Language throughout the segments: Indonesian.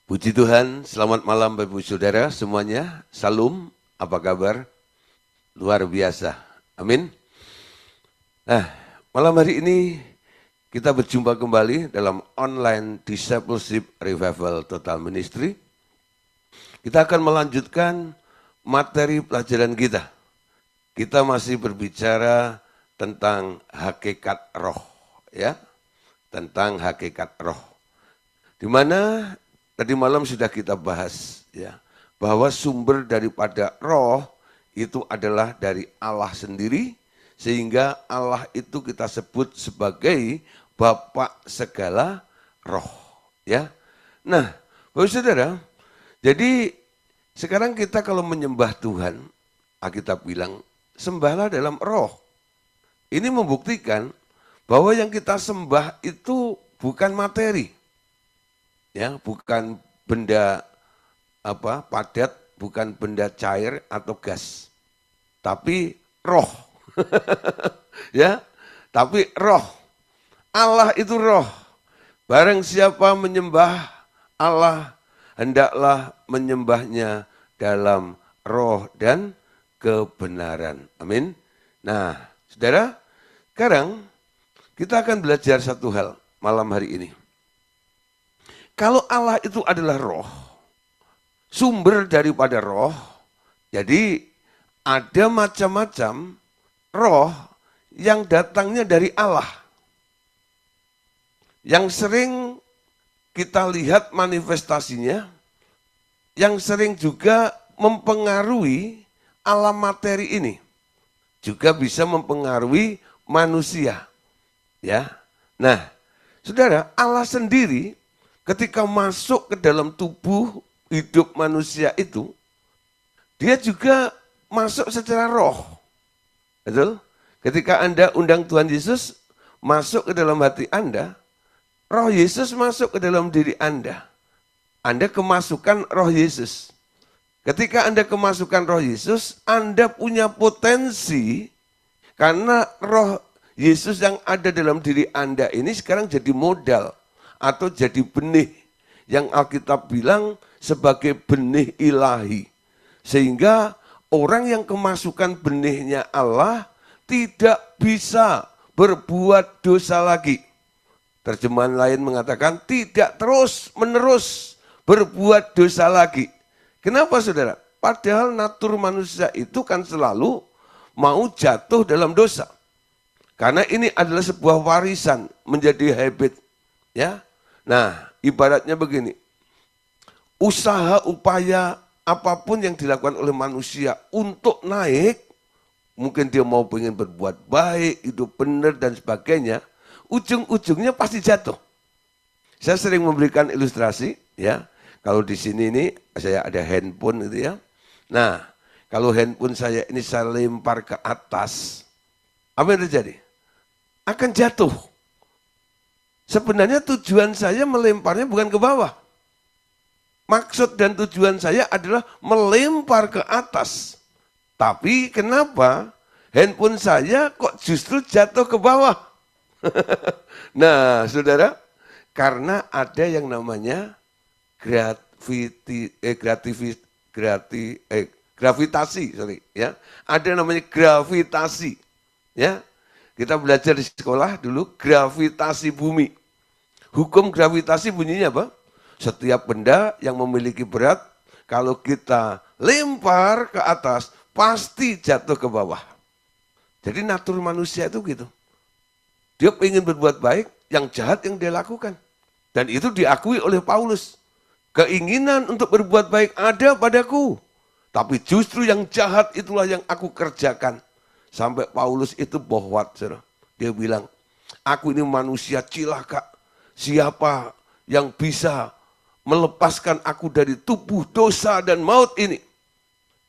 Puji Tuhan, selamat malam Bapak Ibu Saudara semuanya. Salam, apa kabar? Luar biasa. Amin. Nah, malam hari ini kita berjumpa kembali dalam online Discipleship Revival Total Ministry. Kita akan melanjutkan materi pelajaran kita. Kita masih berbicara tentang hakikat roh, ya. Tentang hakikat roh. Di mana tadi malam sudah kita bahas, ya, bahwa sumber daripada roh itu adalah dari Allah sendiri, sehingga Allah itu kita sebut sebagai Bapa segala roh, ya. Nah, Bapak Saudara, jadi sekarang kita kalau menyembah Tuhan, Alkitab bilang sembahlah dalam roh. Ini membuktikan bahwa yang kita sembah itu bukan materi, ya, bukan benda padat, bukan benda cair atau gas, tapi roh. Ya, tapi roh. Allah itu roh. Barang siapa menyembah Allah, hendaklah menyembahnya dalam roh dan kebenaran. Amin. Nah, saudara, sekarang kita akan belajar satu hal malam hari ini. Kalau Allah itu adalah roh, sumber daripada roh, jadi ada macam-macam roh yang datangnya dari Allah. Yang sering kita lihat manifestasinya, yang sering juga mempengaruhi alam materi ini, juga bisa mempengaruhi manusia. Ya, nah, saudara, Allah sendiri ketika masuk ke dalam tubuh hidup manusia itu, dia juga masuk secara roh. Betul? Ketika Anda undang Tuhan Yesus masuk ke dalam hati Anda, roh Yesus masuk ke dalam diri Anda. Anda kemasukan roh Yesus. Ketika Anda kemasukan roh Yesus, Anda punya potensi karena roh Yesus yang ada dalam diri Anda ini sekarang jadi modal atau jadi benih yang Alkitab bilang sebagai benih ilahi. Sehingga orang yang kemasukan benihnya Allah tidak bisa berbuat dosa lagi. Terjemahan lain mengatakan tidak terus menerus berbuat dosa lagi. Kenapa saudara? Padahal natur manusia itu kan selalu mau jatuh dalam dosa. Karena ini adalah sebuah warisan menjadi habit. Ya, nah, ibaratnya begini, usaha upaya apapun yang dilakukan oleh manusia untuk naik, mungkin dia mau pengen berbuat baik, hidup benar dan sebagainya, ujung-ujungnya pasti jatuh. Saya sering memberikan ilustrasi, ya, kalau di sini ini saya ada handphone gitu ya. Nah, kalau handphone saya ini saya lempar ke atas, apa yang terjadi? Akan jatuh. Sebenarnya tujuan saya melemparnya bukan ke bawah. Maksud dan tujuan saya adalah melempar ke atas. Tapi kenapa handphone saya kok justru jatuh ke bawah? Nah, saudara, karena ada yang namanya gravitasi, ya. Ada yang namanya gravitasi, ya. Kita belajar di sekolah dulu gravitasi bumi. Hukum gravitasi bunyinya apa? Setiap benda yang memiliki berat, kalau kita lempar ke atas, pasti jatuh ke bawah. Jadi natur manusia itu gitu. Dia ingin berbuat baik, yang jahat yang dia lakukan. Dan itu diakui oleh Paulus. Keinginan untuk berbuat baik ada padaku. Tapi justru yang jahat itulah yang aku kerjakan. Sampai Paulus itu bohwat. Dia bilang, aku ini manusia cilaka. Siapa yang bisa melepaskan aku dari tubuh dosa dan maut ini?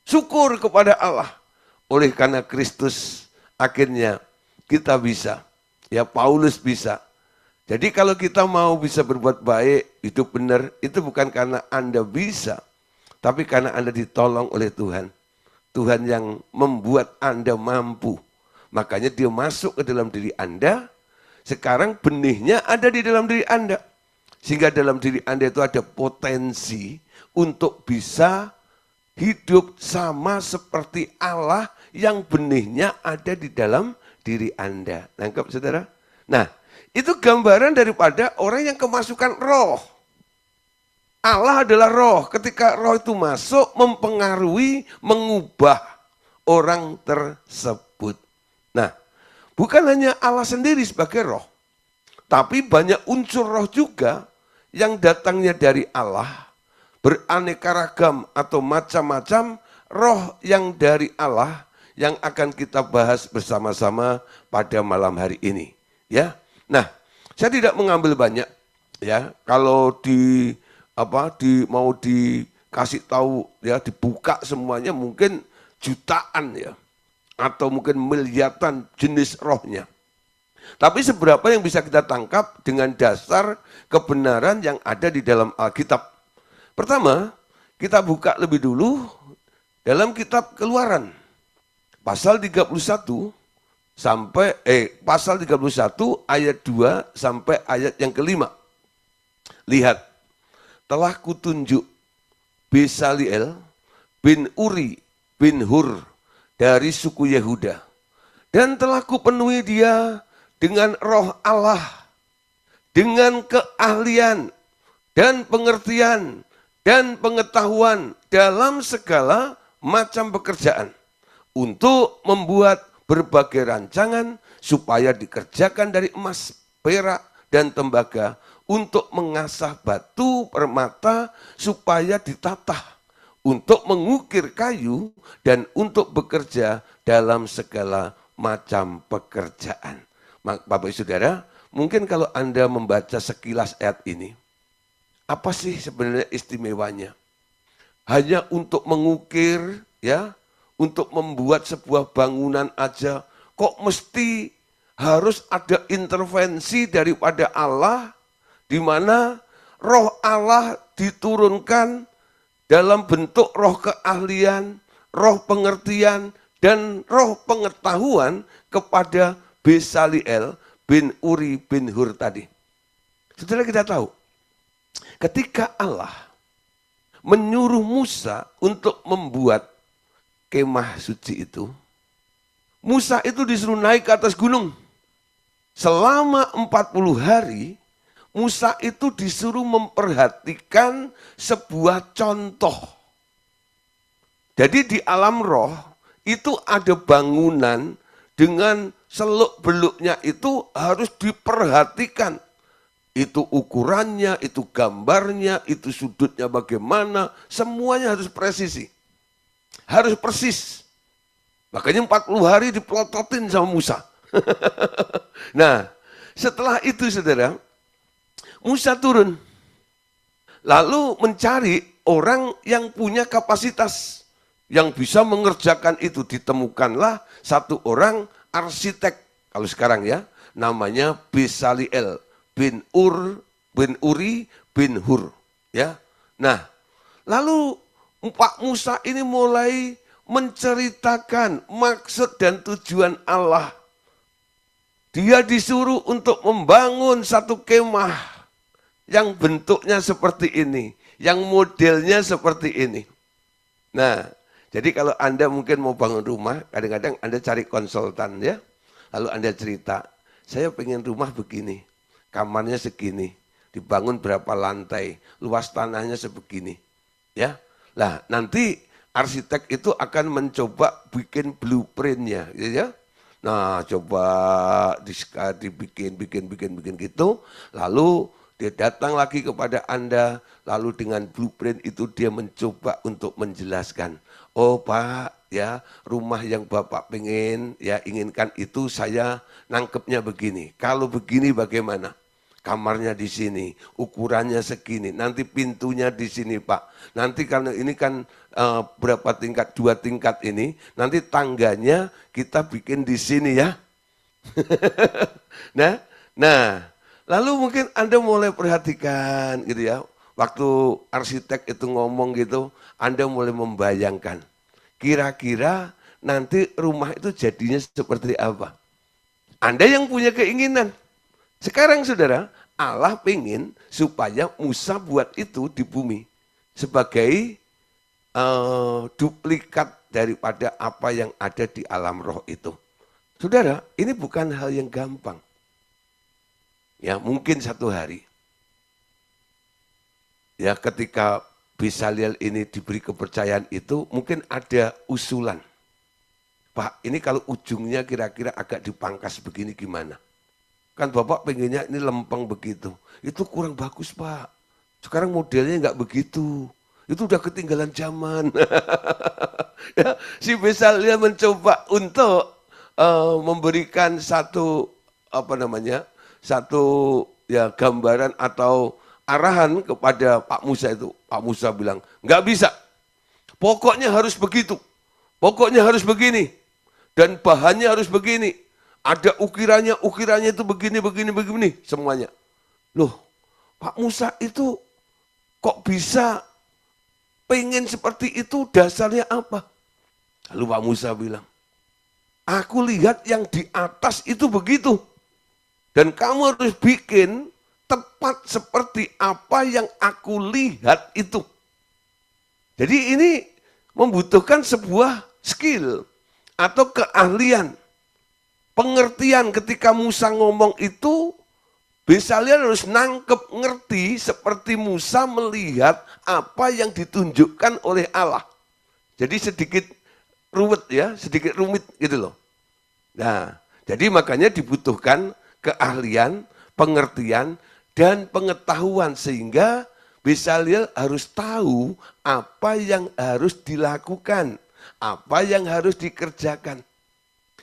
Syukur kepada Allah. Oleh karena Kristus akhirnya kita bisa. Ya, Paulus bisa. Jadi kalau kita mau bisa berbuat baik, hidup benar, itu bukan karena Anda bisa. Tapi karena Anda ditolong oleh Tuhan. Tuhan yang membuat Anda mampu. Makanya dia masuk ke dalam diri Anda. Sekarang benihnya ada di dalam diri Anda. Sehingga dalam diri Anda itu ada potensi untuk bisa hidup sama seperti Allah yang benihnya ada di dalam diri Anda. Nangkep saudara? Nah, itu gambaran daripada orang yang kemasukan roh. Allah adalah roh. Ketika roh itu masuk, mempengaruhi, mengubah orang tersebut. Nah, bukan hanya Allah sendiri sebagai roh, tapi banyak unsur roh juga yang datangnya dari Allah, beraneka ragam atau macam-macam roh yang dari Allah yang akan kita bahas bersama-sama pada malam hari ini. Ya, nah, saya tidak mengambil banyak. Ya, kalau mau dikasih tahu ya, dibuka semuanya mungkin jutaan ya, atau mungkin miliaran jenis rohnya. Tapi seberapa yang bisa kita tangkap dengan dasar kebenaran yang ada di dalam Alkitab. Pertama, kita buka lebih dulu dalam kitab Keluaran. Pasal 31 ayat 2 sampai ayat yang kelima. Lihat, telah kutunjuk Besaliel bin Uri bin Hur dari suku Yehuda. Dan telah kupenuhi dia dengan roh Allah, dengan keahlian dan pengertian dan pengetahuan dalam segala macam pekerjaan, untuk membuat berbagai rancangan supaya dikerjakan dari emas, perak, dan tembaga, untuk mengasah batu permata supaya ditatah, untuk mengukir kayu, dan untuk bekerja dalam segala macam pekerjaan. Bapak Ibu Saudara, mungkin kalau Anda membaca sekilas ayat ini, apa sih sebenarnya istimewanya? Hanya untuk mengukir, ya, untuk membuat sebuah bangunan aja, kok mesti harus ada intervensi daripada Allah, di mana roh Allah diturunkan dalam bentuk roh keahlian, roh pengertian, dan roh pengetahuan kepada Besaliel bin Uri bin Hur tadi. Saudara, kita tahu, ketika Allah menyuruh Musa untuk membuat kemah suci itu, Musa itu disuruh naik ke atas gunung. Selama 40 hari, Musa itu disuruh memperhatikan sebuah contoh. Jadi di alam roh itu ada bangunan dengan seluk-beluknya itu harus diperhatikan. Itu ukurannya, itu gambarnya, itu sudutnya bagaimana, semuanya harus presisi. Harus persis. Makanya 40 hari dipelototin sama Musa. Nah, setelah itu saudara, Musa turun. Lalu mencari orang yang punya kapasitas, yang bisa mengerjakan itu. Ditemukanlah satu orang arsitek, kalau sekarang ya, namanya Besaliel bin Uri bin Hur. Ya. Nah, lalu Pak Musa ini mulai menceritakan maksud dan tujuan Allah. Dia disuruh untuk membangun satu kemah yang bentuknya seperti ini, yang modelnya seperti ini. Nah, jadi kalau Anda mungkin mau bangun rumah, kadang-kadang Anda cari konsultan ya. Lalu Anda cerita, saya pengen rumah begini, kamarnya segini, dibangun berapa lantai, luas tanahnya sebegini. Ya, lah nanti arsitek itu akan mencoba bikin blueprintnya, ya. Nah, coba dibikin gitu, lalu dia datang lagi kepada Anda, lalu dengan blueprint itu dia mencoba untuk menjelaskan. Oh Pak, ya rumah yang Bapak pengen, ya inginkan itu saya nangkepnya begini. Kalau begini bagaimana? Kamarnya di sini, ukurannya segini, nanti pintunya di sini Pak. Nanti karena ini kan berapa tingkat, 2 tingkat ini, nanti tangganya kita bikin di sini ya. Nah, lalu mungkin Anda mulai perhatikan gitu ya. Waktu arsitek itu ngomong gitu, Anda mulai membayangkan. Kira-kira nanti rumah itu jadinya seperti apa? Anda yang punya keinginan. Sekarang saudara, Allah pengen supaya Musa buat itu di bumi sebagai duplikat daripada apa yang ada di alam roh itu. Saudara, ini bukan hal yang gampang. Ya, mungkin satu hari. Ya, ketika Bezalel ini diberi kepercayaan itu, mungkin ada usulan. Pak, ini kalau ujungnya kira-kira agak dipangkas begini gimana? Kan Bapak pengennya ini lempeng begitu. Itu kurang bagus, Pak. Sekarang modelnya nggak begitu. Itu udah ketinggalan zaman. Ya, si Bezalel mencoba untuk memberikan satu satu ya gambaran atau arahan kepada Pak Musa itu. Pak Musa bilang, nggak bisa. Pokoknya harus begitu. Pokoknya harus begini. Dan bahannya harus begini. Ada ukirannya itu begini, semuanya. Loh, Pak Musa itu kok bisa pengen seperti itu, dasarnya apa? Lalu Pak Musa bilang, aku lihat yang di atas itu begitu. Dan kamu harus bikin tepat seperti apa yang aku lihat itu. Jadi ini membutuhkan sebuah skill atau keahlian. Pengertian ketika Musa ngomong itu, Bezalel harus nangkep ngerti seperti Musa melihat apa yang ditunjukkan oleh Allah. Jadi sedikit ruwet ya, sedikit rumit gitu loh. Nah, jadi makanya dibutuhkan keahlian, pengertian, dan pengetahuan sehingga Bezalel harus tahu apa yang harus dilakukan, apa yang harus dikerjakan.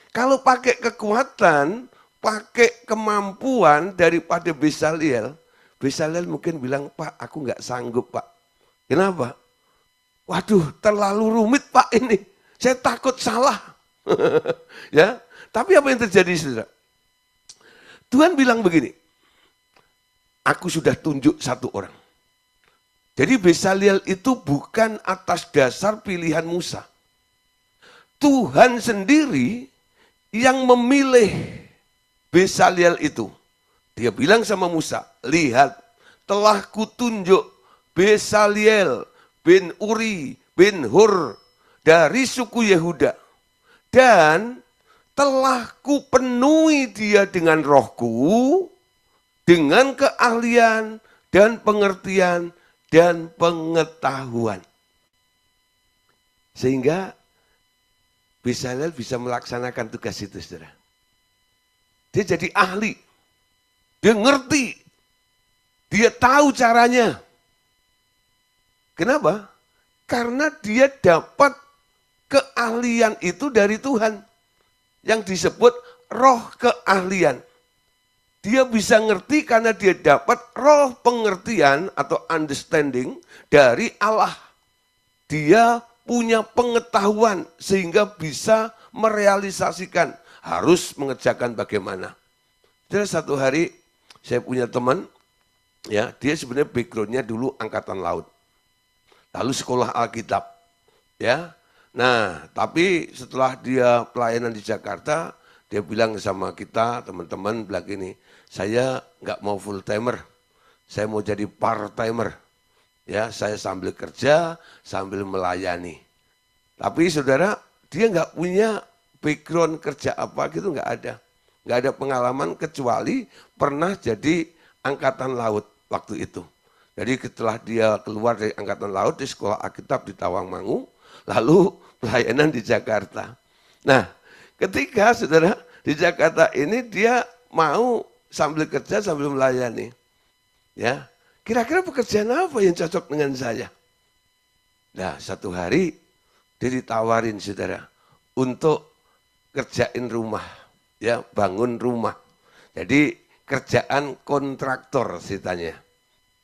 Kalau pakai kekuatan, pakai kemampuan daripada Bezalel, Bezalel mungkin bilang, Pak, aku nggak sanggup, Pak. Kenapa? Waduh, terlalu rumit, Pak, ini. Saya takut salah. Ya, tapi apa yang terjadi, saudara? Tuhan bilang begini, aku sudah tunjuk satu orang. Jadi Bezalel itu bukan atas dasar pilihan Musa. Tuhan sendiri yang memilih Bezalel itu. Dia bilang sama Musa, lihat telah kutunjuk Bezalel bin Uri bin Hur dari suku Yehuda. Dan telah kupenuhi dia dengan rohku, dengan keahlian dan pengertian dan pengetahuan. Sehingga Bezalel bisa melaksanakan tugas itu, saudara. Dia jadi ahli. Dia ngerti. Dia tahu caranya. Kenapa? Karena dia dapat keahlian itu dari Tuhan. Yang disebut roh keahlian. Dia bisa ngerti karena dia dapat roh pengertian atau understanding dari Allah. Dia punya pengetahuan sehingga bisa merealisasikan, harus mengerjakan bagaimana. Jadi satu hari saya punya teman, ya dia sebenarnya backgroundnya dulu angkatan laut, lalu sekolah Alkitab, ya. Nah tapi setelah dia pelayanan di Jakarta, dia bilang sama kita teman-teman bilang gini, saya nggak mau full timer, saya mau jadi part timer. Ya, saya sambil kerja, sambil melayani. Tapi saudara, dia nggak punya background kerja apa gitu, nggak ada. Nggak ada pengalaman kecuali pernah jadi angkatan laut waktu itu. Jadi setelah dia keluar dari angkatan laut di sekolah Alkitab di Tawangmangu, lalu pelayanan di Jakarta. Nah, ketika saudara di Jakarta ini dia mau sambil kerja sambil melayani. Ya, kira-kira pekerjaan apa yang cocok dengan saya? Nah, satu hari dia ditawarin saudara untuk kerjain rumah, ya bangun rumah. Jadi kerjaan kontraktor ceritanya,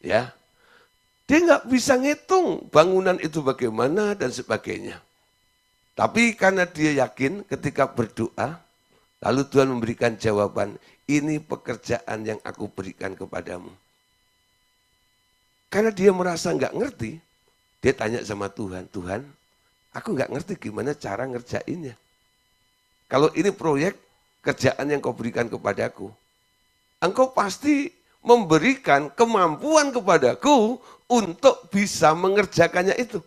ya. Dia nggak bisa ngitung bangunan itu bagaimana dan sebagainya. Tapi karena dia yakin ketika berdoa, lalu Tuhan memberikan jawaban, ini pekerjaan yang aku berikan kepadamu. Karena dia merasa nggak ngerti, dia tanya sama Tuhan, Tuhan, aku nggak ngerti gimana cara ngerjainnya. Kalau ini proyek kerjaan yang kau berikan kepadaku, engkau pasti memberikan kemampuan kepadaku untuk bisa mengerjakannya itu.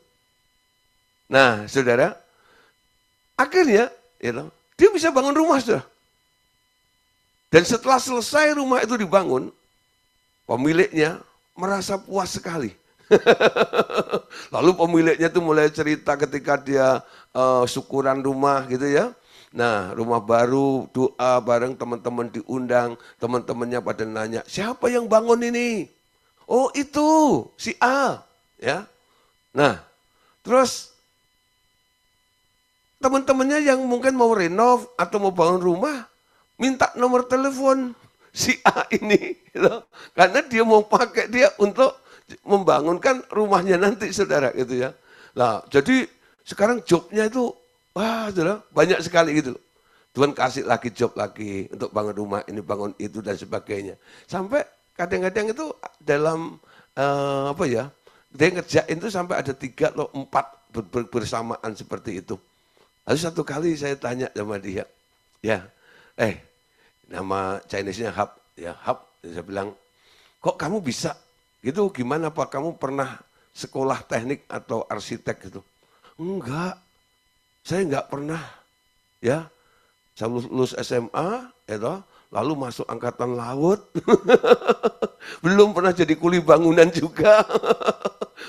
Nah, saudara, akhirnya dia bisa bangun rumah, saudara. Dan setelah selesai rumah itu dibangun, pemiliknya merasa puas sekali. Lalu pemiliknya tuh mulai cerita ketika dia syukuran rumah gitu ya. Nah, rumah baru, doa bareng teman-teman diundang, teman-temannya pada nanya, siapa yang bangun ini? Oh itu, si A. Ya. Nah, terus teman-temannya yang mungkin mau renov atau mau bangun rumah, minta nomor telepon si A ini. Gitu. Karena dia mau pakai dia untuk membangunkan rumahnya nanti, saudara, gitu ya. Nah, jadi sekarang jobnya itu, wah, saudara, banyak sekali gitu. Tuhan kasih lagi job lagi untuk bangun rumah ini, bangun itu dan sebagainya. Sampai kadang-kadang itu dalam dia ngerjain itu sampai ada 3 atau 4 bersamaan seperti itu. Lalu satu kali saya tanya sama dia, ya, nama Chinese-nya Hap, ya Hap, saya bilang, kok kamu bisa? Gitu, gimana Pak, kamu pernah sekolah teknik atau arsitek gitu? Enggak, saya enggak pernah. Ya, saya lulus SMA, lalu masuk angkatan laut. Belum pernah jadi kuli bangunan juga.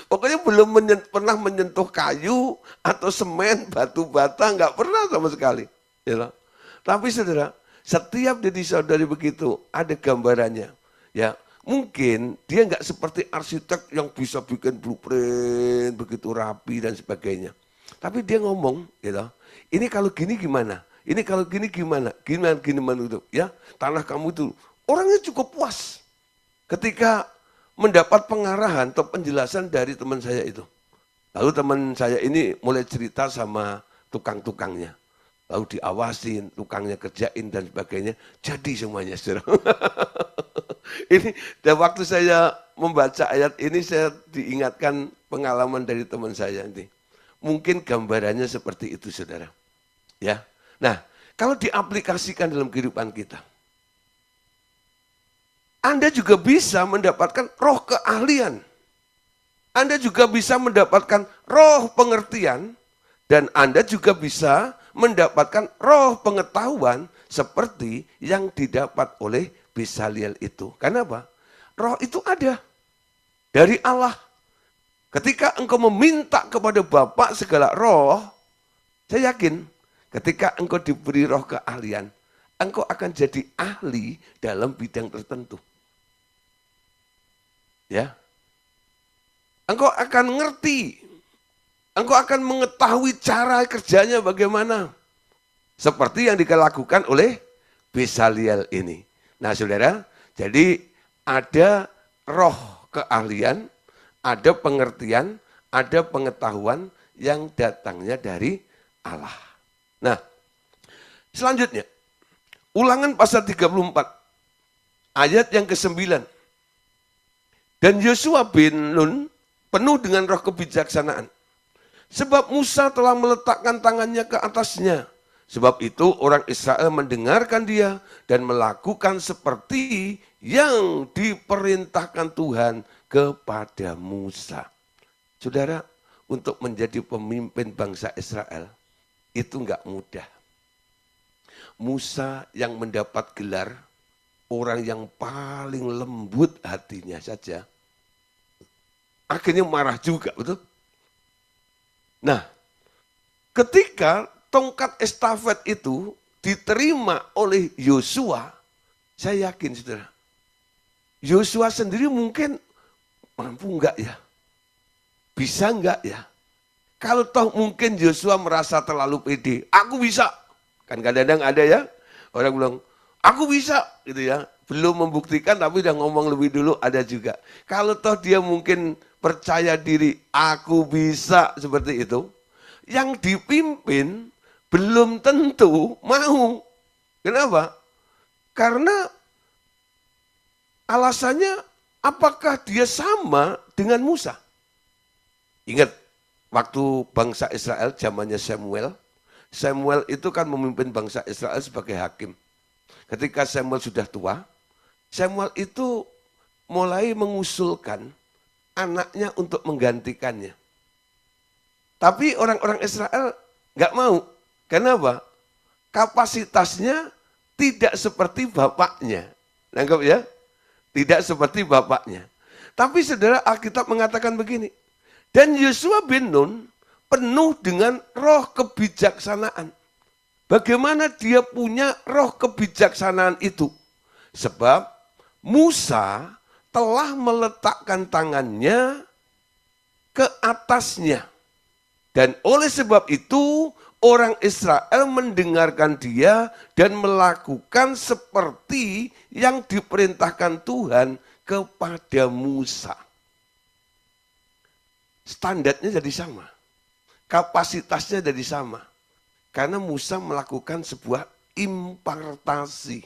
Pokoknya belum pernah menyentuh kayu atau semen, batu bata, enggak pernah sama sekali. Ya, tapi saudara, setiap jadi saudari begitu, ada gambarannya. Ya, mungkin dia nggak seperti arsitek yang bisa bikin blueprint begitu rapi dan sebagainya. Tapi dia ngomong, ini kalau gini gimana? Ini kalau gini gimana? Gimana itu? Ya, tanah kamu itu orangnya cukup puas ketika mendapat pengarahan atau penjelasan dari teman saya itu. Lalu teman saya ini mulai cerita sama tukang-tukangnya. Lalu diawasin, tukangnya kerjain dan sebagainya. Jadi semuanya, saudara. Ini, dan waktu saya membaca ayat ini, saya diingatkan pengalaman dari teman saya ini. Mungkin gambarannya seperti itu, saudara. Ya. Nah, kalau diaplikasikan dalam kehidupan kita, Anda juga bisa mendapatkan roh keahlian. Anda juga bisa mendapatkan roh pengertian, dan Anda juga bisa mendapatkan roh pengetahuan seperti yang didapat oleh Bezaliel itu. Karena apa? Roh itu ada dari Allah. Ketika engkau meminta kepada Bapa segala roh, saya yakin ketika engkau diberi roh keahlian, engkau akan jadi ahli dalam bidang tertentu. Ya. Engkau akan ngerti, engkau akan mengetahui cara kerjanya bagaimana. Seperti yang dilakukan oleh Bezaliel ini. Nah, saudara, jadi ada roh keahlian, ada pengertian, ada pengetahuan yang datangnya dari Allah. Nah, selanjutnya, Ulangan pasal 34, ayat yang ke-9. Dan Yosua bin Nun penuh dengan roh kebijaksanaan. Sebab Musa telah meletakkan tangannya ke atasnya. Sebab itu orang Israel mendengarkan dia dan melakukan seperti yang diperintahkan Tuhan kepada Musa. Saudara, untuk menjadi pemimpin bangsa Israel itu enggak mudah. Musa yang mendapat gelar orang yang paling lembut hatinya saja, akhirnya marah juga, betul? Nah, ketika tongkat estafet itu diterima oleh Yosua, saya yakin, saudara, Yosua sendiri mungkin mampu enggak ya? Bisa enggak ya? Kalau toh mungkin Yosua merasa terlalu pede, aku bisa. Kan kadang-kadang ada ya, orang bilang, aku bisa, gitu ya. Belum membuktikan tapi udah ngomong lebih dulu, ada juga. Kalau toh dia mungkin percaya diri, aku bisa seperti itu, yang dipimpin belum tentu mau. Kenapa? Karena alasannya apakah dia sama dengan Musa? Ingat, waktu bangsa Israel zamannya Samuel, Samuel itu kan memimpin bangsa Israel sebagai hakim. Ketika Samuel sudah tua, Samuel itu mulai mengusulkan anaknya untuk menggantikannya. Tapi orang-orang Israel nggak mau. Kenapa? Kapasitasnya tidak seperti bapaknya. Nangkep ya? Tidak seperti bapaknya. Tapi saudara, Alkitab mengatakan begini. Dan Yosua bin Nun penuh dengan roh kebijaksanaan. Bagaimana dia punya roh kebijaksanaan itu? Sebab Musa telah meletakkan tangannya ke atasnya. Dan oleh sebab itu orang Israel mendengarkan dia dan melakukan seperti yang diperintahkan Tuhan kepada Musa. Standarnya jadi sama. Kapasitasnya jadi sama. Karena Musa melakukan sebuah impartasi.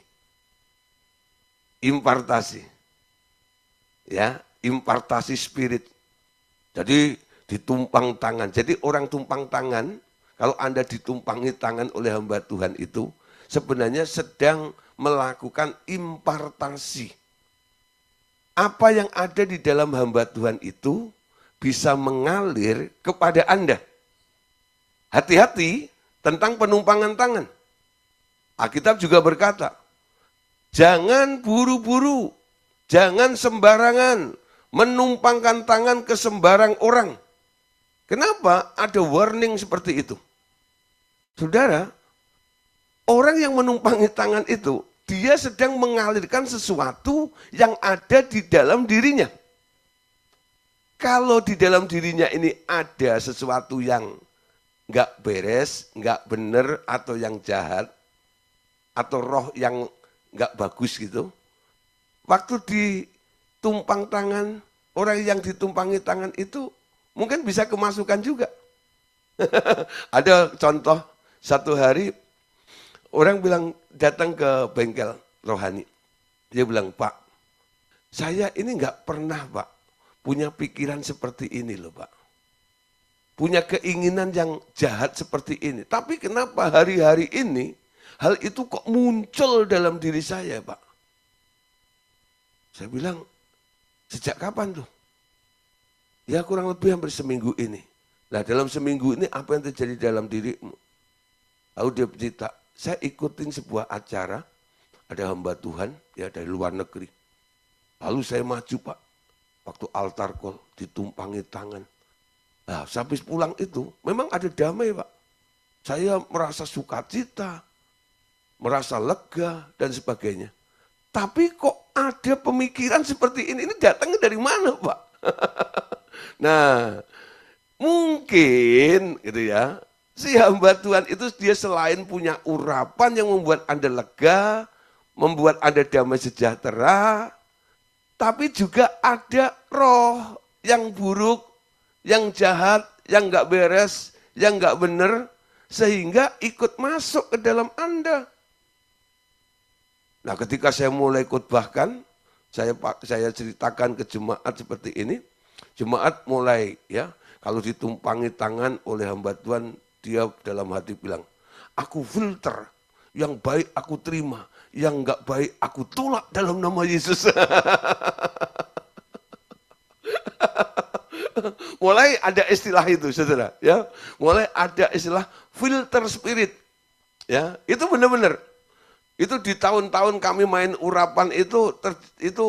Impartasi. Ya, impartasi spirit. Jadi ditumpang tangan. Jadi orang tumpang tangan, kalau Anda ditumpangi tangan oleh hamba Tuhan itu, sebenarnya sedang melakukan impartasi. Apa yang ada di dalam hamba Tuhan itu bisa mengalir kepada Anda. Hati-hati tentang penumpangan tangan. Alkitab juga berkata, jangan buru-buru, jangan sembarangan menumpangkan tangan ke sembarang orang. Kenapa ada warning seperti itu? Saudara, orang yang menumpangi tangan itu, dia sedang mengalirkan sesuatu yang ada di dalam dirinya. Kalau di dalam dirinya ini ada sesuatu yang nggak beres, nggak benar, atau yang jahat, atau roh yang nggak bagus gitu, waktu ditumpang tangan, orang yang ditumpangi tangan itu mungkin bisa kemasukan juga. Ada contoh, satu hari orang bilang datang ke bengkel rohani. Dia bilang, Pak, saya ini nggak pernah Pak punya pikiran seperti ini loh Pak. Punya keinginan yang jahat seperti ini. Tapi kenapa hari-hari ini hal itu kok muncul dalam diri saya Pak? Saya bilang, sejak kapan tuh? Ya kurang lebih hampir seminggu ini. Nah dalam seminggu ini apa yang terjadi dalam dirimu? Lalu dia bercerita, saya ikutin sebuah acara, ada hamba Tuhan ya dari luar negeri. Lalu saya maju Pak, waktu altar call ditumpangi tangan. Nah habis pulang itu memang ada damai Pak. Saya merasa sukacita, merasa lega dan sebagainya. Tapi kok ada pemikiran seperti ini datangnya dari mana Pak? Nah, mungkin gitu ya, si hamba Tuhan itu dia selain punya urapan yang membuat Anda lega, membuat Anda damai sejahtera, tapi juga ada roh yang buruk, yang jahat, yang nggak beres, yang nggak benar, sehingga ikut masuk ke dalam Anda. Nah, ketika saya mulai khotbahkan, saya ceritakan ke jemaat seperti ini. Jemaat mulai ya, kalau ditumpangi tangan oleh hamba Tuhan, dia dalam hati bilang, aku filter, yang baik aku terima, yang enggak baik aku tolak dalam nama Yesus. Mulai ada istilah itu, saudara. Ya, mulai ada istilah filter spirit. Ya, itu benar-benar. Itu di tahun-tahun kami main urapan itu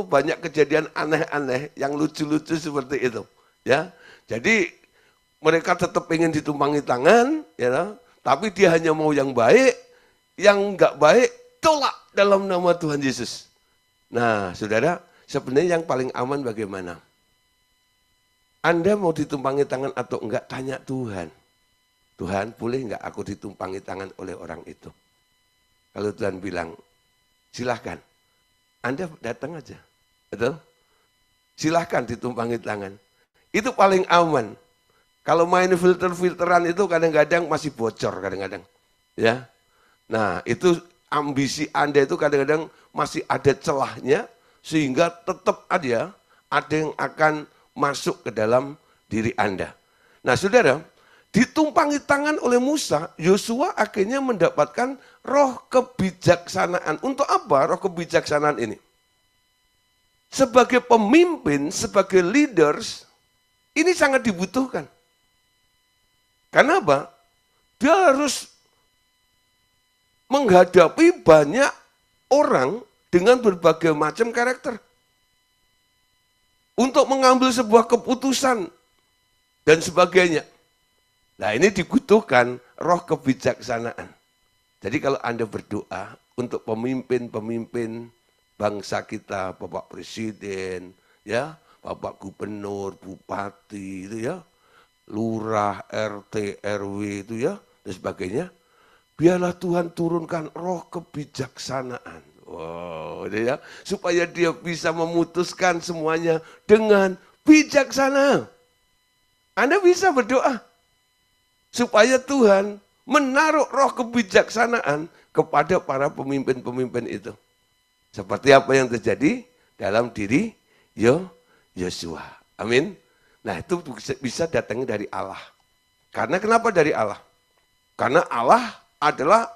banyak kejadian aneh-aneh yang lucu-lucu seperti itu, ya. Jadi mereka tetap ingin ditumpangi tangan, ya, tapi dia hanya mau yang baik, yang enggak baik tolak dalam nama Tuhan Yesus. Nah, saudara, sebenarnya yang paling aman bagaimana? Anda mau ditumpangi tangan atau enggak, tanya Tuhan. Tuhan, boleh enggak aku ditumpangi tangan oleh orang itu? Kalau Tuhan bilang, silahkan, Anda datang aja, betul? Silahkan ditumpangi tangan. Itu paling aman. Kalau main filter-filteran itu kadang-kadang masih bocor, kadang-kadang. Ya, nah itu ambisi Anda itu kadang-kadang masih ada celahnya, sehingga tetap ada yang akan masuk ke dalam diri Anda. Nah saudara, ditumpangi tangan oleh Musa, Yosua akhirnya mendapatkan roh kebijaksanaan. Untuk apa roh kebijaksanaan ini? sebagai pemimpin, sebagai leaders, ini sangat dibutuhkan. Karena apa? Dia harus menghadapi banyak orang dengan berbagai macam karakter. Untuk mengambil sebuah keputusan dan sebagainya. Nah, ini dibutuhkan roh kebijaksanaan. Jadi kalau Anda berdoa untuk pemimpin-pemimpin bangsa kita, Bapak Presiden, ya, Bapak Gubernur, Bupati, itu ya, Lurah, RT, RW itu ya, dan sebagainya. Biarlah Tuhan turunkan roh kebijaksanaan. Wow, ya, supaya dia bisa memutuskan semuanya dengan bijaksana. Anda bisa berdoa supaya Tuhan menaruh roh kebijaksanaan kepada para pemimpin-pemimpin itu. Seperti apa yang terjadi dalam diri Yosua. Amin. Nah, itu bisa datangnya dari Allah. Karena kenapa dari Allah? Karena Allah adalah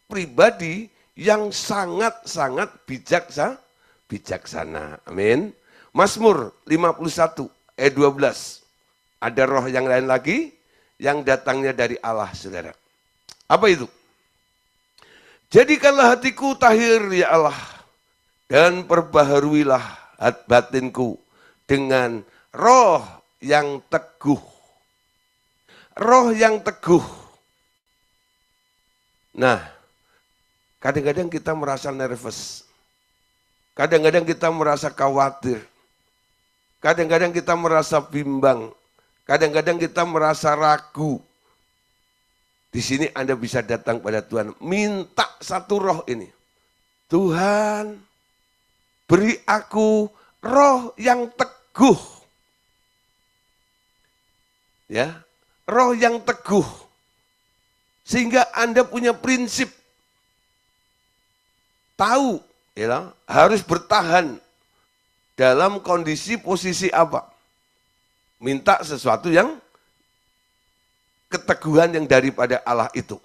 pribadi yang sangat-sangat bijaksana. Amin. Mazmur 51 ayat 12. Ada roh yang lain lagi yang datangnya dari Allah, saudara. Apa itu? Jadikanlah hatiku tahir ya Allah, dan perbaharuilah batinku dengan roh yang teguh. Roh yang teguh. Nah, kadang-kadang kita merasa nervous. Kadang-kadang kita merasa khawatir. Kadang-kadang kita merasa bimbang. Kadang-kadang kita merasa ragu. Di sini Anda bisa datang pada Tuhan. Minta satu roh ini. Tuhan, beri aku roh yang teguh. Ya, roh yang teguh. Sehingga Anda punya prinsip. Tahu, ya, harus bertahan dalam kondisi posisi apa. Minta sesuatu yang keteguhan yang daripada Allah itu.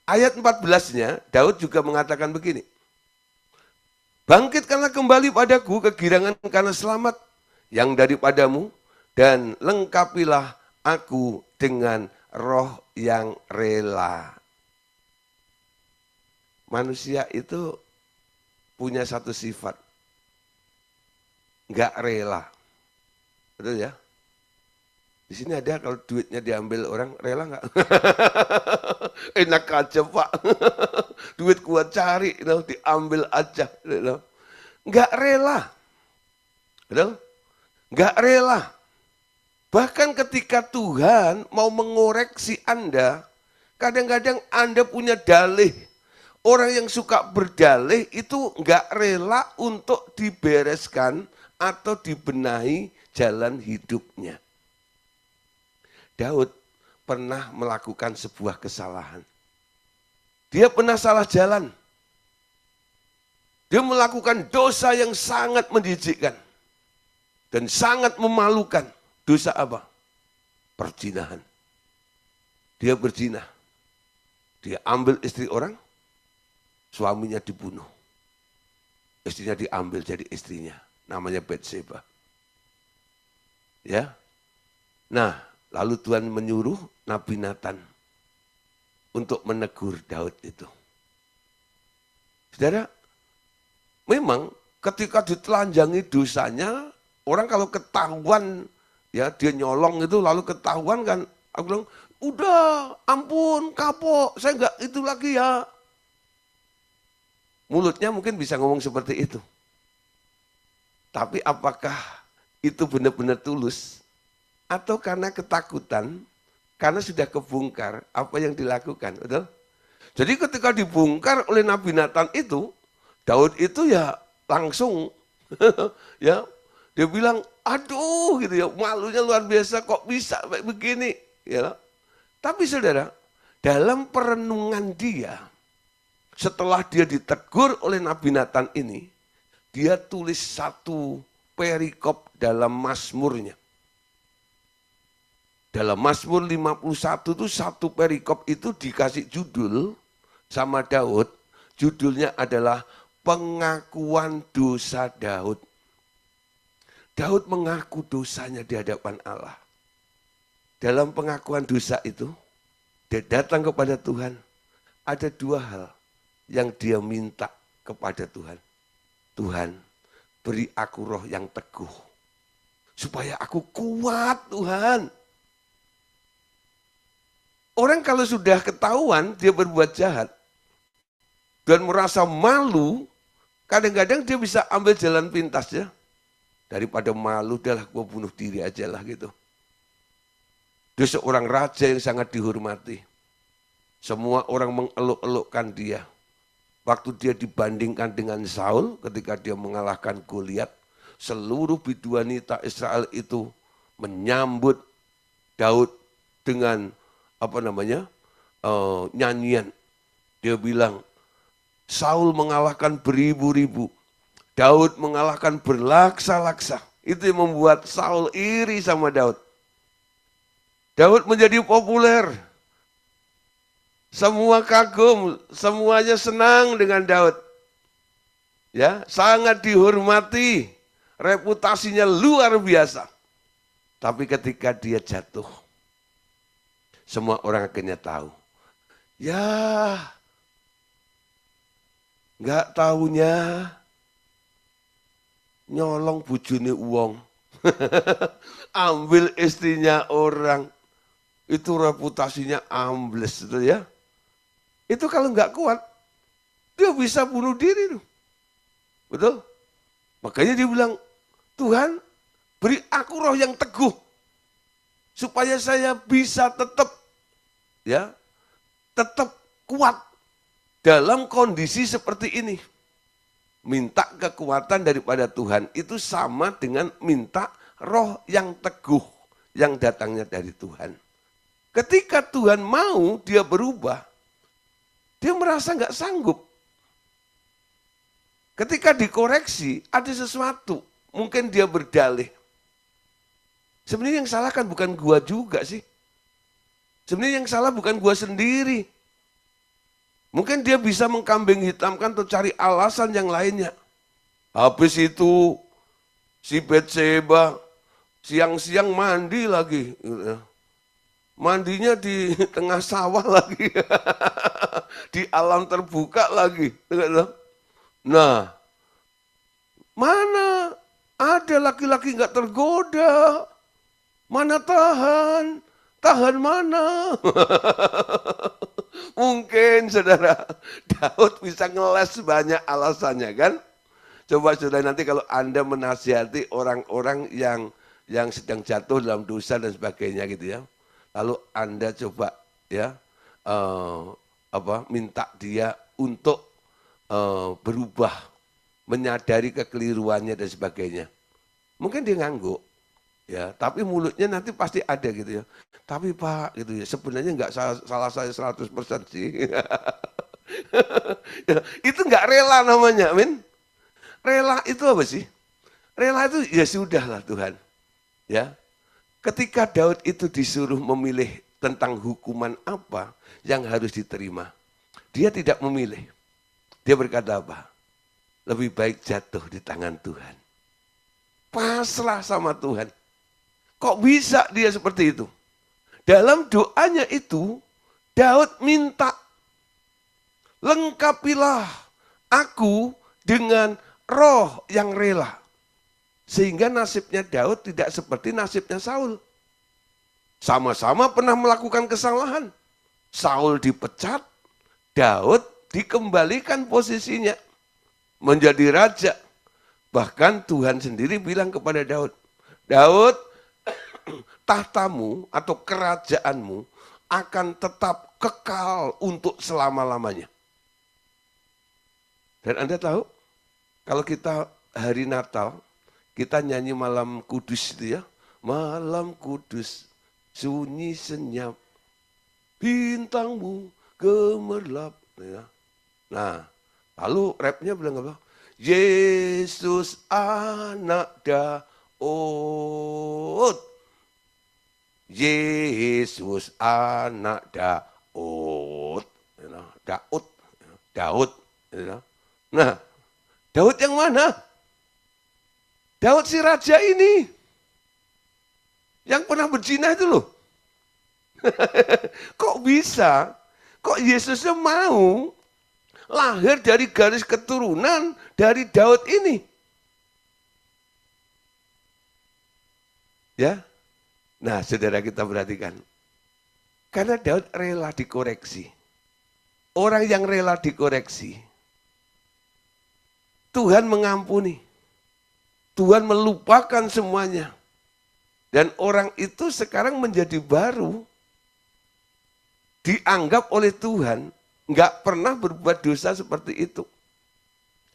Ayat 14-nya, Daud juga mengatakan begini. Bangkitkanlah kembali padaku kegirangan karena selamat yang daripadamu, dan lengkapilah aku dengan roh yang rela. Manusia itu punya satu sifat. Enggak rela. Betul ya? Di sini ada kalau duitnya diambil orang, rela enggak? Enak aja Pak. Duit gua cari, diambil aja. Enggak rela. Betul? Enggak rela. Bahkan ketika Tuhan mau mengoreksi Anda, kadang-kadang Anda punya dalih. Orang yang suka berdalih itu enggak rela untuk dibereskan atau dibenahi jalan hidupnya. Daud pernah melakukan sebuah kesalahan. Dia pernah salah jalan. Dia melakukan dosa yang sangat menjijikkan. Dan sangat memalukan. Dosa apa? Perzinahan. Dia berzina. Dia ambil istri orang, suaminya dibunuh. Istrinya diambil jadi istrinya. Namanya Batseba. Ya. Nah, lalu Tuhan menyuruh Nabi Nathan untuk menegur Daud itu. Saudara, memang ketika ditelanjangi dosanya, orang kalau ketahuan, ya dia nyolong itu lalu ketahuan kan, aku bilang, udah ampun kapok, saya enggak itu lagi ya. Mulutnya mungkin bisa ngomong seperti itu. Tapi apakah itu benar-benar tulus? Atau karena ketakutan, karena sudah kebongkar apa yang dilakukan, betul? Jadi ketika dibongkar oleh Nabi Nathan itu, Daud itu ya langsung, ya dia bilang, aduh gitu ya, malunya luar biasa kok bisa kayak begini. Ya. Tapi saudara, dalam perenungan dia, setelah dia ditegur oleh Nabi Nathan ini, dia tulis satu perikop dalam Mazmurnya. Dalam Mazmur 51 itu satu perikop itu dikasih judul sama Daud. Judulnya adalah pengakuan dosa Daud. Daud mengaku dosanya di hadapan Allah. Dalam pengakuan dosa itu, dia datang kepada Tuhan. Ada dua hal yang dia minta kepada Tuhan. Tuhan, beri aku roh yang teguh. Supaya aku kuat, Tuhan. Orang kalau sudah ketahuan dia berbuat jahat dan merasa malu, kadang-kadang dia bisa ambil jalan pintas ya. Daripada malu, udahlah gue bunuh diri aja lah gitu. Dia seorang raja yang sangat dihormati. Semua orang mengeluk-elukkan dia. Waktu dia dibandingkan dengan Saul ketika dia mengalahkan Goliat, seluruh biduanita Israel itu menyambut Daud dengan nyanyian. Dia bilang, Saul mengalahkan beribu-ribu, Daud mengalahkan berlaksa-laksa. Itu yang membuat Saul iri sama Daud. Daud menjadi populer. Semua kagum, semuanya senang dengan Daud. Ya, sangat dihormati, reputasinya luar biasa. Tapi ketika dia jatuh, semua orang akhirnya tahu. Ya, nggak taunya nyolong bujune uang. Ambil istrinya orang. Itu reputasinya ambles itu ya. Itu kalau nggak kuat, dia bisa bunuh diri tuh. Betul? Makanya dia bilang, Tuhan beri aku roh yang teguh. Supaya saya bisa tetap kuat dalam kondisi seperti ini. Minta kekuatan daripada Tuhan itu sama dengan minta roh yang teguh yang datangnya dari Tuhan. Ketika Tuhan mau dia berubah, dia merasa nggak sanggup. Ketika dikoreksi, ada sesuatu, mungkin dia berdalih. Sebenarnya yang salah kan bukan gua juga sih. Sebenarnya yang salah bukan gua sendiri. Mungkin dia bisa mengkambing hitamkan atau cari alasan yang lainnya. Habis itu si Betseba siang-siang mandi lagi. Mandinya di tengah sawah lagi. Di alam terbuka lagi. Nah, mana ada laki-laki nggak tergoda? Mana tahan? Tahan mana? Mungkin saudara, Daud bisa ngeles banyak alasannya kan? Coba saudara nanti kalau Anda menasihati orang-orang yang sedang jatuh dalam dosa dan sebagainya gitu ya. Lalu Anda coba ya minta dia untuk berubah, menyadari kekeliruannya dan sebagainya. Mungkin dia ngangguk, ya, tapi mulutnya nanti pasti ada gitu ya. Tapi Pak, gitu ya, sebenarnya nggak salah saya 100% sih. Itu nggak rela namanya, amin. Rela itu apa sih? Rela itu ya sudahlah Tuhan, ya. Ketika Daud itu disuruh memilih tentang hukuman apa yang harus diterima, dia tidak memilih. Dia berkata apa? Lebih baik jatuh di tangan Tuhan. Pasrah sama Tuhan. Kok bisa dia seperti itu? Dalam doanya itu, Daud minta, lengkapilah aku dengan roh yang rela. Sehingga nasibnya Daud tidak seperti nasibnya Saul. Sama-sama pernah melakukan kesalahan. Saul dipecat, Daud dikembalikan posisinya menjadi raja. Bahkan Tuhan sendiri bilang kepada Daud, Daud, tahtamu atau kerajaanmu akan tetap kekal untuk selama-lamanya. Dan Anda tahu, kalau kita hari Natal, kita nyanyi malam kudus itu ya. Malam kudus, sunyi senyap, bintangmu gemerlap. Ya. Nah, lalu rapnya bilang apa? Yesus anak Daud. Yesus anak Daud. Daud. Nah, Daud yang mana? Daud si raja ini, yang pernah berzina itu loh. Kok bisa? Kok Yesusnya mau lahir dari garis keturunan dari Daud ini? Ya, nah saudara kita perhatikan. Karena Daud rela dikoreksi. Orang yang rela dikoreksi, Tuhan mengampuni. Tuhan melupakan semuanya. Dan orang itu sekarang menjadi baru. Dianggap oleh Tuhan nggak pernah berbuat dosa seperti itu.